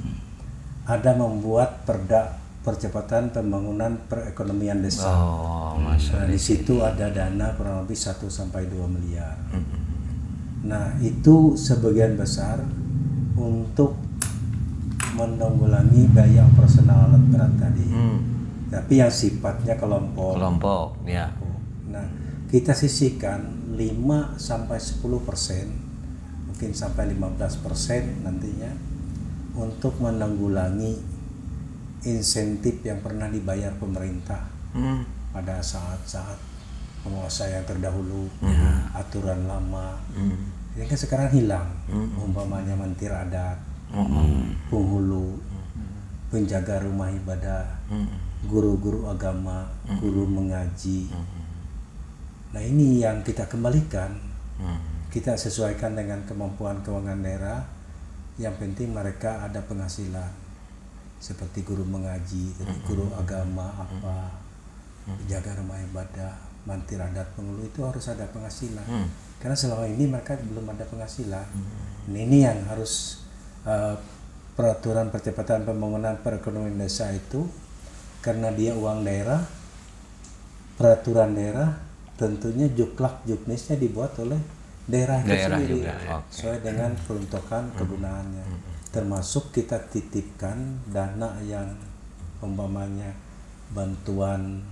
ada membuat perda percepatan pembangunan perekonomian desa. Nah, di situ ada dana kurang lebih 1 sampai 2 miliar. Nah, itu sebagian besar untuk menanggulangi biaya operasional alat berat tadi. Tapi yang sifatnya kelompok. Ya. Nah, kita sisihkan 5 sampai 10%, mungkin sampai 15% nantinya untuk menanggulangi insentif yang pernah dibayar pemerintah pada saat-saat penguasa yang terdahulu, aturan lama. Ini kan sekarang hilang, umpamanya mentir adat, penghulu, penjaga rumah ibadah, guru-guru agama, guru mengaji. Nah ini yang kita kembalikan, kita sesuaikan dengan kemampuan keuangan daerah. Yang penting mereka ada penghasilan. Seperti guru mengaji, guru agama apa, jaga rumah ibadah, mantir adat, penghulu itu harus ada penghasilan. Karena selama ini mereka belum ada penghasilan. Ini yang harus peraturan percepatan pembangunan perekonomian desa itu, karena dia uang daerah, peraturan daerah, tentunya juklak juknisnya dibuat oleh daerah itu sendiri, sesuai dengan peruntukan kegunaannya. Termasuk kita titipkan dana yang umpamanya bantuan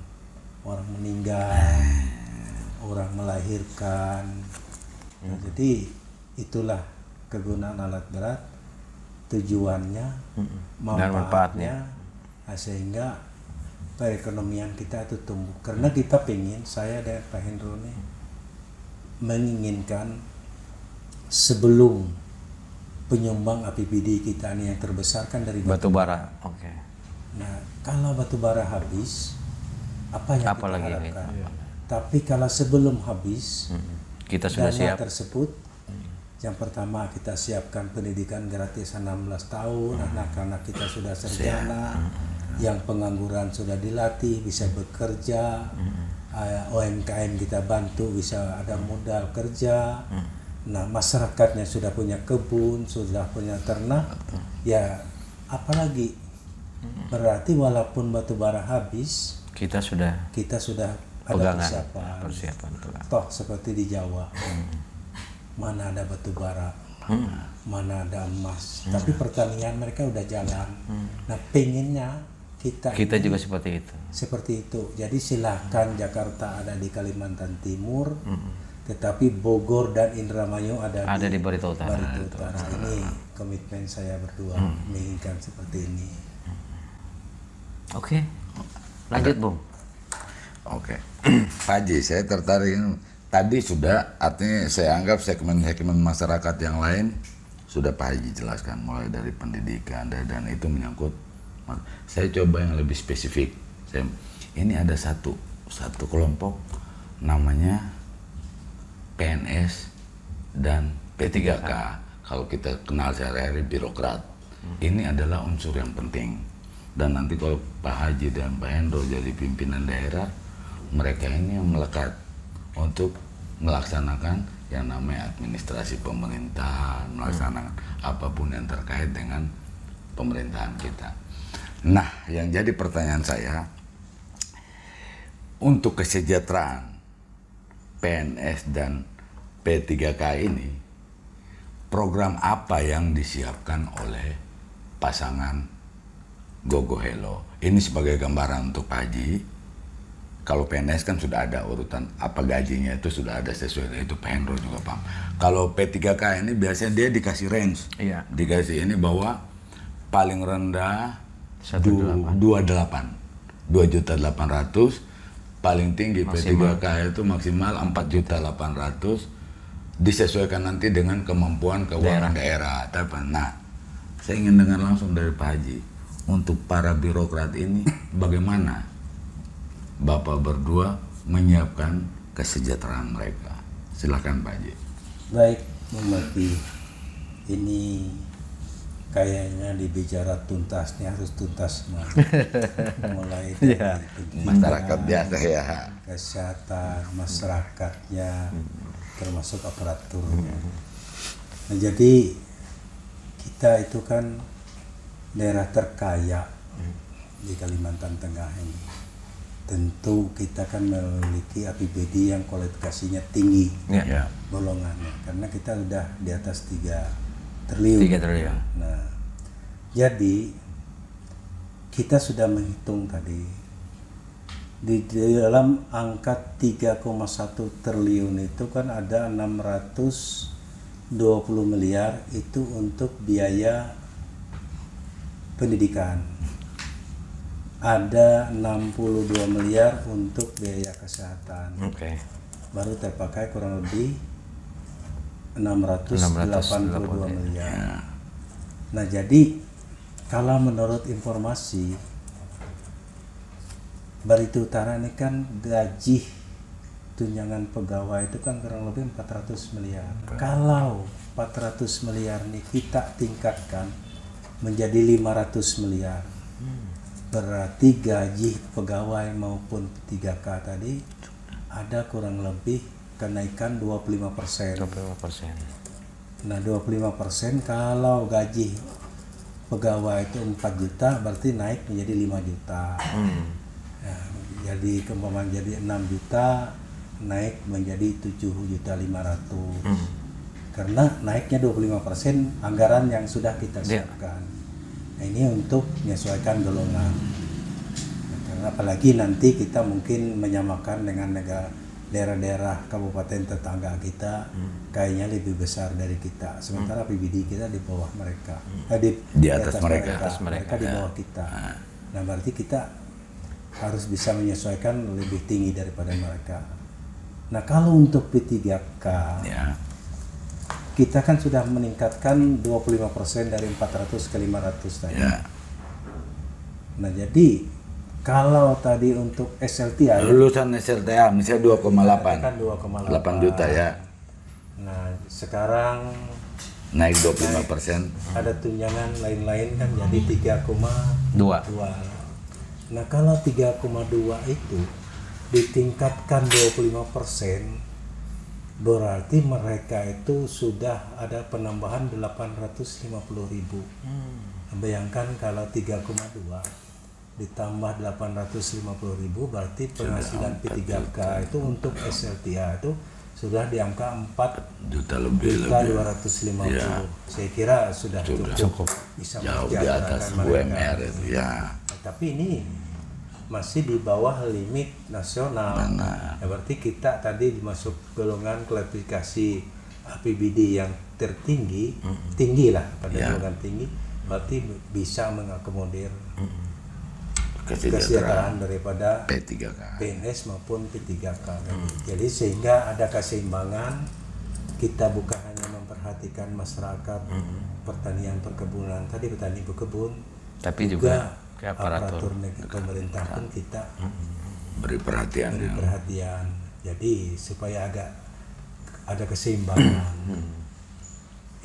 orang meninggal, orang melahirkan. Nah, jadi itulah kegunaan alat berat, tujuannya, manfaatnya, sehingga perekonomian kita itu tumbuh. Karena kita pengen, saya dan Pak Hendro ini menginginkan sebelum penyumbang APBD kita ini yang terbesar kan dari batu bara. Nah, kalau batu bara habis, apa yang kita harapkan? Tapi kalau sebelum habis, kita sudah siap tersebut. Yang pertama kita siapkan pendidikan gratis 16 tahun, anak-anak kita sudah sarjana, yang pengangguran sudah dilatih bisa bekerja, UMKM kita bantu bisa ada modal kerja. Nah, masyarakatnya sudah punya kebun, sudah punya ternak, ya apalagi berarti walaupun batu bara habis, kita sudah ada persiapan. Toh seperti di Jawa, mana ada batu bara, mana ada emas, tapi pertanian mereka udah jalan. Nah, pengennya kita juga seperti itu. Jadi silahkan Jakarta ada di Kalimantan Timur. Tetapi Bogor dan Indramayu ada di Barito Utara. Ini komitmen saya berdua menginginkan seperti ini. Oke. Lanjut, Bung. Oke. Pak Haji, saya tertarik. Tadi sudah, artinya saya anggap segmen-segmen masyarakat yang lain sudah Pak Haji jelaskan, mulai dari pendidikan dan itu menyangkut. Saya coba yang lebih spesifik. Ini ada satu kelompok namanya PNS dan P3K. Kalau kita kenal sehari-hari birokrat. Ini adalah unsur yang penting. Dan nanti kalau Pak Haji dan Pak Hendro jadi pimpinan daerah, mereka ini yang melekat untuk melaksanakan yang namanya administrasi pemerintahan, melaksanakan apapun yang terkait dengan pemerintahan kita. Nah, yang jadi pertanyaan saya, untuk kesejahteraan PNS dan P3K ini, program apa yang disiapkan oleh pasangan Gogo Hello? Ini sebagai gambaran untuk Pak Haji. Kalau PNS kan sudah ada urutan apa gajinya, itu sudah ada sesuai, itu Pak Hendro juga paham. Kalau P3K ini biasanya dia dikasih range, dikasih ini bahwa paling rendah 2.800.000, paling tinggi maksimal. P3K itu maksimal 4.800.000, disesuaikan nanti dengan kemampuan keuangan daerah. Nah, saya ingin dengar langsung dari Pak Haji, untuk para birokrat ini bagaimana Bapak berdua menyiapkan kesejahteraan mereka? Silakan Pak Haji. Baik, Bung, ini kayaknya dibicara tuntasnya harus tuntas semua. Mulai dari masyarakat biasa ya, kesehatan masyarakatnya, termasuk aparaturnya. Nah, jadi kita itu kan daerah terkaya di Kalimantan Tengah ini. Tentu kita kan memiliki APBD yang kualifikasinya tinggi, golongannya, karena kita sudah di atas 3 triliun. Nah, jadi kita sudah menghitung tadi di dalam angka 3,1 triliun itu kan ada 620 miliar itu untuk biaya pendidikan, ada 62 miliar untuk biaya kesehatan. Baru terpakai kurang lebih 682 miliar. Nah, jadi kalau menurut informasi Barito Utara ini kan gaji tunjangan pegawai itu kan kurang lebih 400 miliar. Kalau 400 miliar ini kita tingkatkan menjadi 500 miliar. Berarti gaji pegawai maupun 3K tadi ada kurang lebih kenaikan 25%. Nah, 25% kalau gaji pegawai itu 4 juta berarti naik menjadi 5 juta. Nah, jadi keumpama jadi 6 juta naik menjadi 7.500.000. Karena naiknya 25% anggaran yang sudah kita siapkan. Nah, ini untuk menyesuaikan golongan. Nah, karena apalagi nanti kita mungkin menyamakan dengan daerah-daerah kabupaten tetangga kita, kayaknya lebih besar dari kita. Sementara PBD kita di bawah mereka, di atas mereka. Mereka di bawah kita. Nah, berarti kita harus bisa menyesuaikan lebih tinggi daripada mereka. Nah, kalau untuk P3K, kita kan sudah meningkatkan 25% dari 400 ke 500 tadi. Nah, jadi kalau tadi untuk SLTA, lulusan SLTA misalnya 2,8 kan 2,8 juta ya. Nah, sekarang naik 25%. Ada tunjangan lain-lain kan jadi 3,2. Nah, kalau 3,2 itu ditingkatkan 25%, berarti mereka itu sudah ada penambahan 850.000. Bayangkan kalau 3,2 ditambah 850.000 berarti penghasilan P3K itu untuk SLTA itu sudah di angka 4.250.000. Saya kira sudah cukup bisa jauh di atas UMR itu ya. Tapi ini masih di bawah limit nasional. Nah, berarti kita tadi masuk golongan klasifikasi APBD yang tertinggi, tinggi lah pada golongan tinggi, berarti bisa mengakomodir. kesejahteraan daripada P3K. PNS maupun P3K. Jadi sehingga ada keseimbangan, kita bukan hanya memperhatikan masyarakat pertanian perkebunan, tadi petani berkebun, tapi juga ke aparatur pemerintah pun kita Beri perhatian. beri perhatian. Jadi supaya agak ada keseimbangan.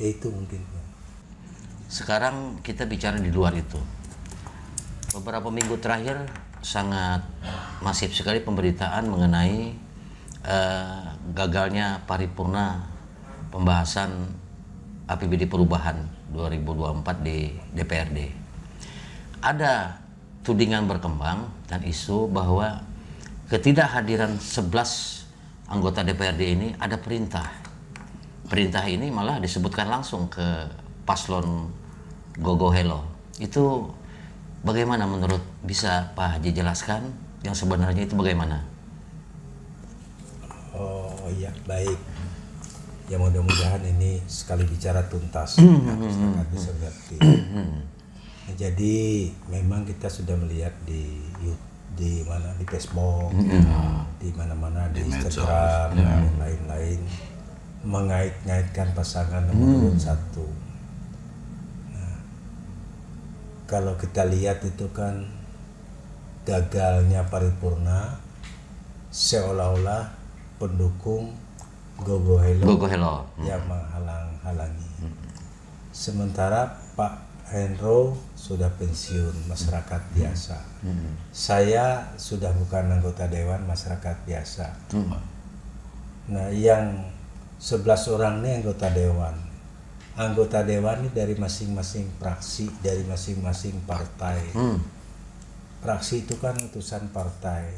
Itu mungkin. Sekarang kita bicara di luar itu. Beberapa minggu terakhir sangat masif sekali pemberitaan mengenai gagalnya paripurna pembahasan APBD perubahan 2024 di DPRD. Ada tudingan berkembang dan isu bahwa ketidakhadiran 11 anggota DPRD ini ada perintah. Perintah ini malah disebutkan langsung ke paslon Gogo Hello. Itu bagaimana menurut, bisa Pak Haji jelaskan yang sebenarnya itu bagaimana? Oh iya, baik. Ya mudah-mudahan ini sekali bicara tuntas. Masyarakat bisa mengerti. Nah, jadi memang kita sudah melihat di mana, di Facebook, di mana-mana, di Instagram dan lain-lain, mengait-ngaitkan pasangan nomor urut 1. Nah, kalau kita lihat itu kan gagalnya paripurna seolah-olah pendukung Gogo Hello yang menghalang-halangi. Sementara Pak Hendro sudah pensiun, masyarakat biasa. Saya sudah bukan anggota dewan, masyarakat biasa. Nah, yang 11 orang ini anggota dewan. Anggota dewan ini dari masing-masing fraksi, dari masing-masing partai. Fraksi itu kan utusan partai.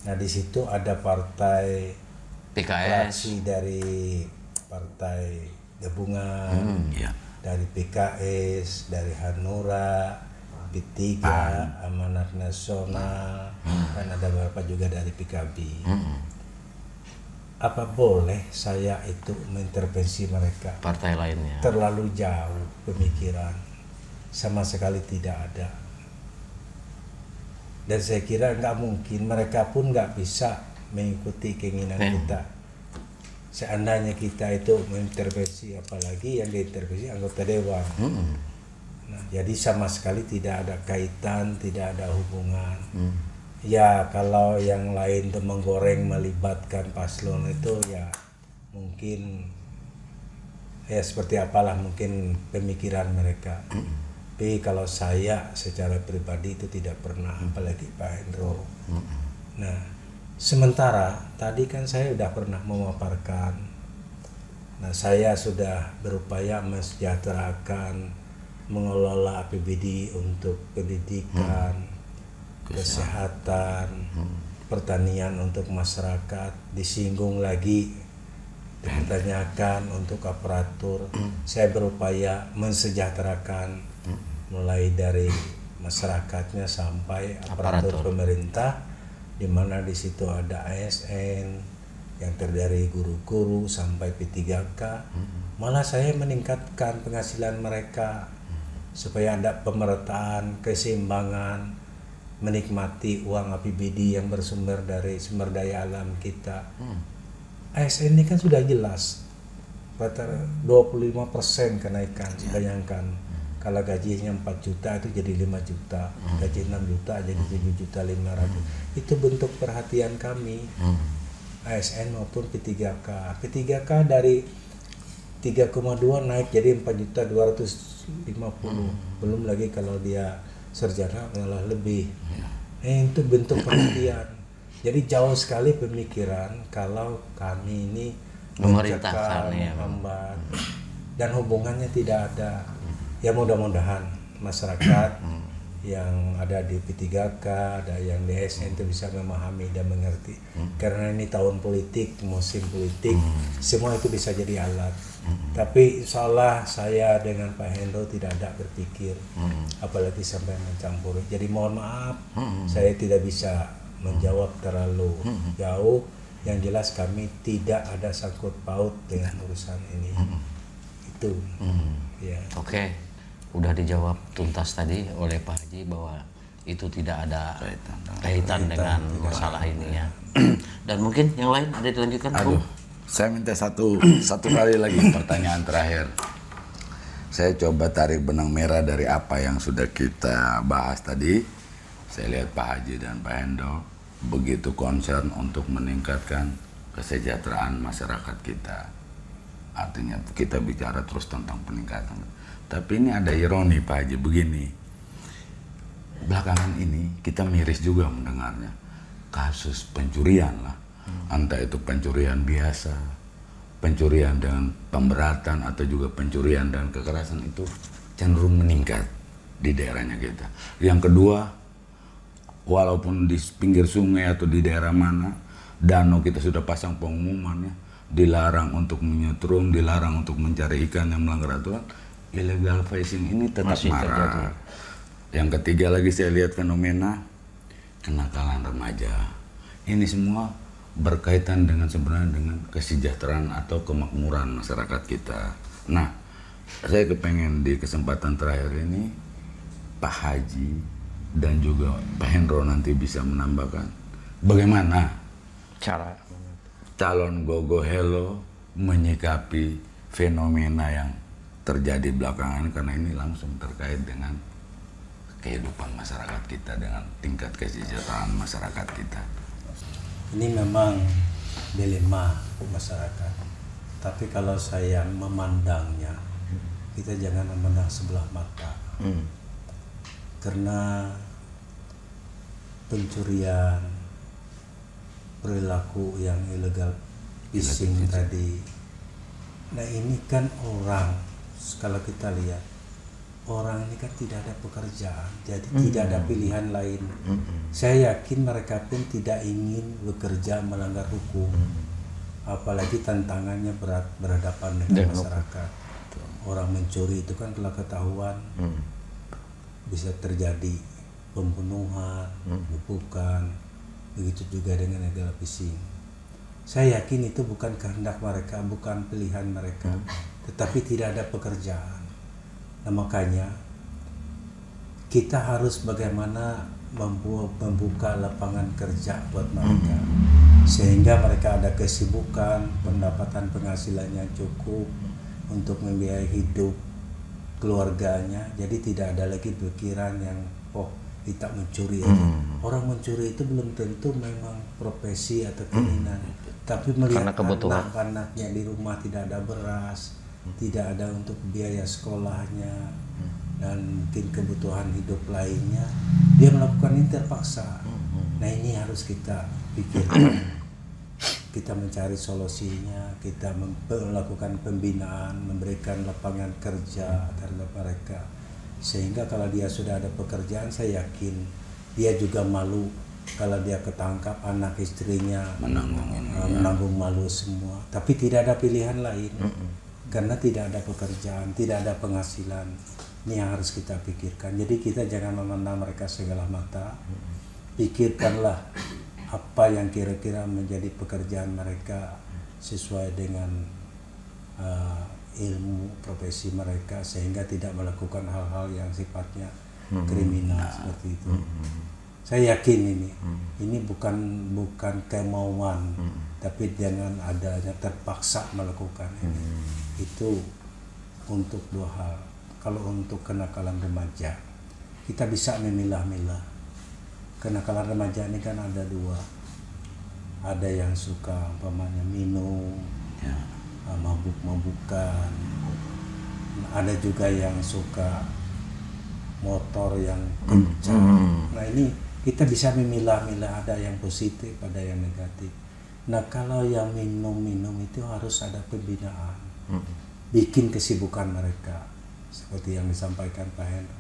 Nah, di situ ada partai PKS, fraksi dari Partai Gabungan, dari PKS, dari Hanura, P3, Amanat Nasional, dan ada beberapa juga dari PKB. Apa boleh saya itu mengintervensi mereka? partai lainnya. Terlalu jauh pemikiran, sama sekali tidak ada. Dan saya kira nggak mungkin, mereka pun nggak bisa mengikuti keinginan kita. Seandainya kita itu mengintervensi, apalagi yang diintervensi anggota dewan. Nah, jadi sama sekali tidak ada kaitan, tidak ada hubungan. Ya kalau yang lain itu menggoreng melibatkan paslon itu ya mungkin ya seperti apalah mungkin pemikiran mereka. Tapi kalau saya secara pribadi itu tidak pernah, apalagi Pak Hendro. Nah, sementara tadi kan saya sudah pernah memaparkan. Nah, saya sudah berupaya mensejahterakan, mengelola APBD untuk pendidikan, kesehatan, pertanian untuk masyarakat. Disinggung lagi, dipertanyakan untuk aparatur. Saya berupaya mensejahterakan mulai dari masyarakatnya sampai aparatur pemerintah, di mana di situ ada ASN yang terdiri guru-guru sampai P3K. Malah saya meningkatkan penghasilan mereka supaya ada pemerataan, keseimbangan, menikmati uang APBD yang bersumber dari sumber daya alam kita. ASN ini kan sudah jelas rata 25% kenaikan. Bayangkan kalau gajinya 4 juta itu jadi 5 juta, gaji 6 juta jadi 7.500.000. Itu bentuk perhatian kami, ASN maupun P3K. P3K dari 3,2 naik jadi 4.250.000. Belum lagi kalau dia sarjana malah lebih. Itu bentuk perhatian. Jadi jauh sekali pemikiran kalau kami ini memerintahkan, menghambat, dan hubungannya tidak ada. Ya mudah-mudahan masyarakat yang ada di P3K, ada yang di ASN itu bisa memahami dan mengerti. Karena ini tahun politik, musim politik, semua itu bisa jadi alat. Tapi insya Allah saya dengan Pak Hendro tidak ada berpikir, apalagi sampai mencampuri. Jadi mohon maaf, saya tidak bisa menjawab terlalu jauh. Yang jelas kami tidak ada sangkut paut dengan urusan ini. Itu. Ya. Oke. Udah dijawab tuntas tadi oleh Pak Haji bahwa itu tidak ada kaitan dengan masalah ini ya. Dan mungkin yang lain ada dilanjutkan? Aduh, saya minta satu kali lagi pertanyaan terakhir. Saya coba tarik benang merah dari apa yang sudah kita bahas tadi. Saya lihat Pak Haji dan Pak Hendro begitu concern untuk meningkatkan kesejahteraan masyarakat kita. Artinya kita bicara terus tentang peningkatan. Tapi ini ada ironi Pak Haji begini. Belakangan ini kita miris juga mendengarnya kasus pencurian lah, entah itu pencurian biasa, pencurian dengan pemberatan atau juga pencurian dan kekerasan itu cenderung meningkat di daerahnya kita. Yang kedua, walaupun di pinggir sungai atau di daerah mana, danau kita sudah pasang pengumumannya, dilarang untuk menyetrum, dilarang untuk mencari ikan yang melanggar aturan, illegal fishing ini tetap masih marak. terjadi. Yang ketiga lagi saya lihat fenomena kenakalan remaja. Ini semua berkaitan dengan sebenarnya dengan kesejahteraan atau kemakmuran masyarakat kita. Nah, saya kepengen di kesempatan terakhir ini Pak Haji dan juga Pak Hendro nanti bisa menambahkan bagaimana Cara calon Gogo Hello menyikapi fenomena yang terjadi belakangan, karena ini langsung terkait dengan kehidupan masyarakat kita, dengan tingkat kesejahteraan masyarakat kita. Ini memang dilema masyarakat. Tapi kalau saya memandangnya, kita jangan memandang sebelah mata. Karena pencurian, perilaku yang illegal fishing tadi. Nah ini kan orang, kalau kita lihat, orang ini kan tidak ada pekerjaan, jadi tidak ada pilihan lain. Saya yakin mereka pun tidak ingin bekerja melanggar hukum, apalagi tantangannya berat berhadapan dengan masyarakat. Orang mencuri itu kan kalau ketahuan bisa terjadi pembunuhan, pemukulan, begitu juga dengan illegal fishing. Saya yakin itu bukan kehendak mereka, bukan pilihan mereka, tetapi tidak ada pekerjaan. Nah makanya kita harus bagaimana membuka lapangan kerja buat mereka, sehingga mereka ada kesibukan, pendapatan penghasilannya cukup untuk membiayai hidup keluarganya. Jadi tidak ada lagi pikiran yang kita mencuri aja. Orang mencuri itu belum tentu memang profesi atau keinginan, tapi melihat anak-anaknya di rumah tidak ada beras, tidak ada untuk biaya sekolahnya, dan mungkin kebutuhan hidup lainnya, dia melakukan ini terpaksa. Nah ini harus kita pikirkan, kita mencari solusinya, kita melakukan pembinaan, memberikan lapangan kerja terhadap mereka, sehingga kalau dia sudah ada pekerjaan, saya yakin dia juga malu kalau dia ketangkap, anak istrinya menanggung malu semua, tapi tidak ada pilihan lain. Karena tidak ada pekerjaan, tidak ada penghasilan. Ini yang harus kita pikirkan. Jadi kita jangan memandang mereka sebelah mata. Pikirkanlah apa yang kira-kira menjadi pekerjaan mereka sesuai dengan ilmu profesi mereka, sehingga tidak melakukan hal-hal yang sifatnya kriminal seperti itu. Saya yakin ini bukan kemauan, tapi dengan adanya terpaksa melakukan ini. Itu untuk dua hal. Kalau untuk kenakalan remaja, kita bisa memilah-milah. Kenakalan remaja ini kan ada dua. Ada yang suka umpamanya minum, mabuk-mabukan. Ada juga yang suka motor yang kencang. Nah ini kita bisa memilah-milah, ada yang positif, ada yang negatif. Nah kalau yang minum-minum itu harus ada pembinaan, bikin kesibukan mereka seperti yang disampaikan Pak Hendro.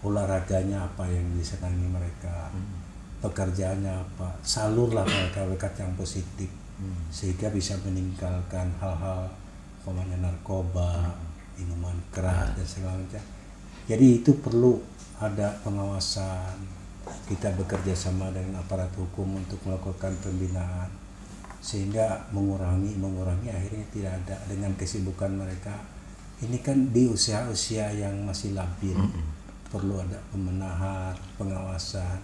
Olahraganya apa yang disenangi mereka, pekerjaannya apa, salurlah mereka berkat yang positif, sehingga bisa meninggalkan hal-hal umpamanya narkoba, minuman keras dan segala macam. Jadi itu perlu ada pengawasan. Kita bekerja sama dengan aparat hukum untuk melakukan pembinaan, sehingga mengurangi akhirnya tidak ada dengan kesibukan mereka. Ini kan di usia-usia yang masih labil, perlu ada pembenahan, pengawasan.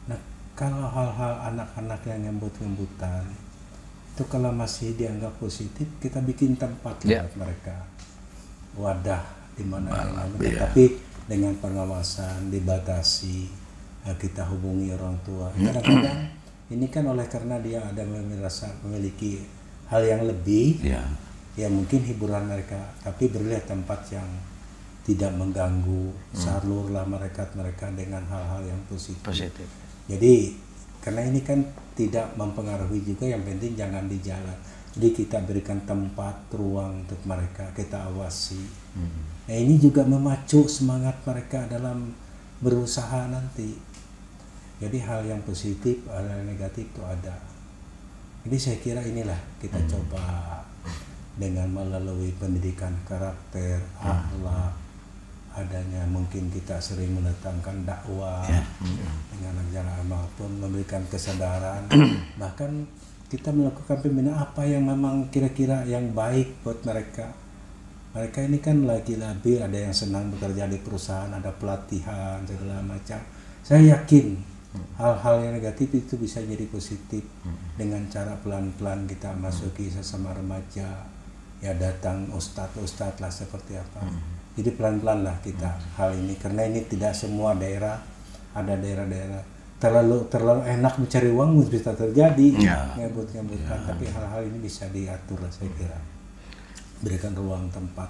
Nah, kalau hal-hal anak-anak yang ngembut-ngembutan itu kalau masih dianggap positif, kita bikin tempat buat mereka, wadah di mana yang ngembut, tapi dengan pengawasan dibatasi. Kita hubungi orang tua. Kadang-kadang ini kan oleh karena dia ada merasa memiliki hal yang lebih, ya mungkin hiburan mereka, tapi berilah tempat yang tidak mengganggu, salurlah mereka dengan hal-hal yang positif. Jadi karena ini kan tidak mempengaruhi juga, yang penting jangan di jalan. Jadi kita berikan tempat, ruang untuk mereka, kita awasi. Nah ini juga memacu semangat mereka dalam berusaha nanti. Jadi hal yang positif, hal yang negatif itu ada. Jadi saya kira inilah kita coba dengan melalui pendidikan karakter, akhlak, adanya mungkin kita sering mendatangkan dakwah dengan ajaran maupun memberikan kesadaran, bahkan kita melakukan pembinaan apa yang memang kira-kira yang baik buat mereka. Mereka ini kan lagi labil, ada yang senang bekerja di perusahaan, ada pelatihan segala macam. Saya yakin hal-hal yang negatif itu bisa jadi positif dengan cara pelan-pelan kita masuki sesama remaja, ya datang ustadz lah seperti apa. Jadi pelan-pelan lah kita hal ini, karena ini tidak semua daerah, ada daerah-daerah terlalu enak mencari uang bisa terjadi, ngebut-ngebutan, tapi hal-hal ini bisa diatur lah saya kira. Berikan ruang tempat.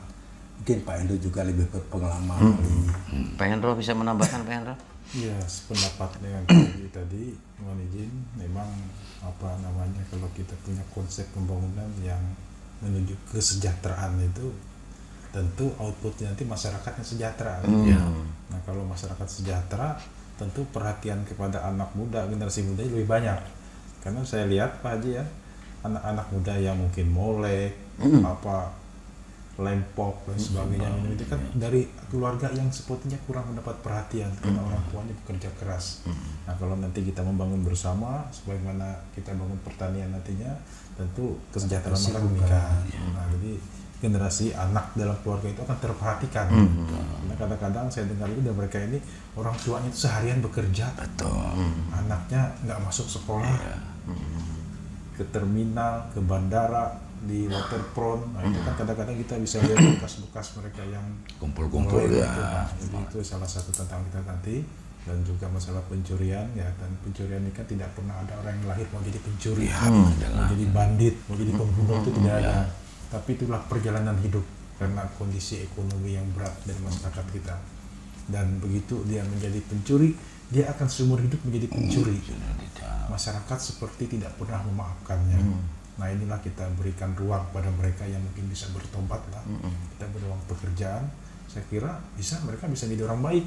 Mungkin Pak Hendro juga lebih berpengalaman kali ini. Pak Hendro bisa menambahkan, Pak Hendro? Iya, sependapat dengan tadi, mohon izin, memang kalau kita punya konsep pembangunan yang menuju kesejahteraan itu, tentu outputnya nanti masyarakatnya sejahtera. Nah kalau masyarakat sejahtera, tentu perhatian kepada anak muda, generasi muda lebih banyak. Karena saya lihat Pak Haji ya, anak-anak muda yang mungkin molek, lempok dan sebagainya, itu kan dari keluarga yang sepertinya kurang mendapat perhatian karena orang tuanya bekerja keras. Nah kalau nanti kita membangun bersama, sebagaimana kita bangun pertanian nantinya, tentu kesejahteraan mereka meningkat. Nah jadi generasi anak dalam keluarga itu akan terperhatikan. Karena kadang-kadang saya dengar itu dari mereka ini, orang tuanya itu seharian bekerja, anaknya nggak masuk sekolah, ke terminal, ke bandara, di waterfront. Nah itu kan kadang-kadang kita bisa lihat bekas-bekas mereka yang kumpul-kumpul ya. Nah, jadi itu salah satu tentang kita nanti. Dan juga masalah pencurian ya, dan pencurian ini kan tidak pernah ada orang yang lahir mau jadi pencuri, mau jadi bandit, mau jadi pembunuh, itu tidak ada. Tapi itulah perjalanan hidup karena kondisi ekonomi yang berat dari masyarakat kita. Dan begitu dia menjadi pencuri, dia akan seumur hidup menjadi pencuri. Masyarakat seperti tidak pernah memaafkannya. Nah inilah kita berikan ruang pada mereka yang mungkin bisa bertobat lah. Kita beri ruang pekerjaan, saya kira mereka bisa jadi orang baik.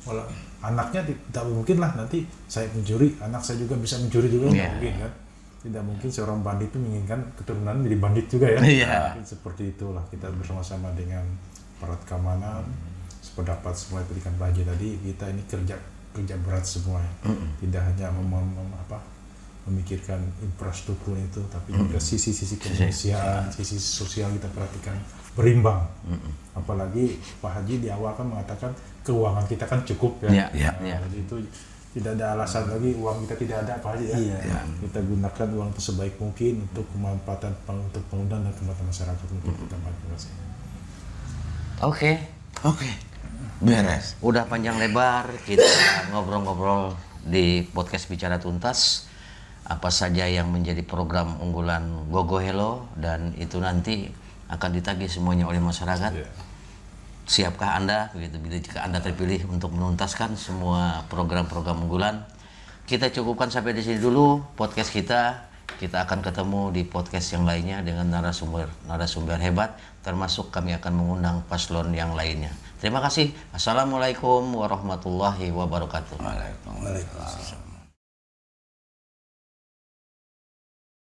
Walau anaknya tidak mungkin lah nanti saya mencuri, anak saya juga bisa mencuri juga, tidak mungkin kan. Tidak mungkin seorang bandit itu menginginkan keturunan menjadi bandit juga ya. Mungkin seperti itulah kita bersama-sama dengan aparat keamanan, sependapat semua berikan bahagia tadi, kita ini kerja berat semua ya. Tidak hanya memikirkan infrastruktur itu, tapi juga sisi-sisi kemanusiaan, sisi sosial kita perhatikan berimbang. Apalagi Pak Haji di awal kan mengatakan keuangan kita kan cukup ya. Jadi itu tidak ada alasan lagi uang kita tidak ada Pak Haji ya. Kita gunakan uang itu sebaik mungkin untuk kemanfaatan untuk penggunaan dan kemanfaatan masyarakat untuk kita manfaatkan. Oke. Beres. Udah panjang lebar kita ngobrol-ngobrol di podcast Bicara Tuntas. Apa saja yang menjadi program unggulan Gogo Hello, dan itu nanti akan ditagih semuanya oleh masyarakat. Siapkah Anda begitu jika Anda terpilih untuk menuntaskan semua program-program unggulan? Kita cukupkan sampai di sini dulu podcast kita. Kita akan ketemu di podcast yang lainnya dengan narasumber hebat, termasuk kami akan mengundang paslon yang lainnya. Terima kasih. Assalamualaikum warahmatullahi wabarakatuh. Waalaikumsalam.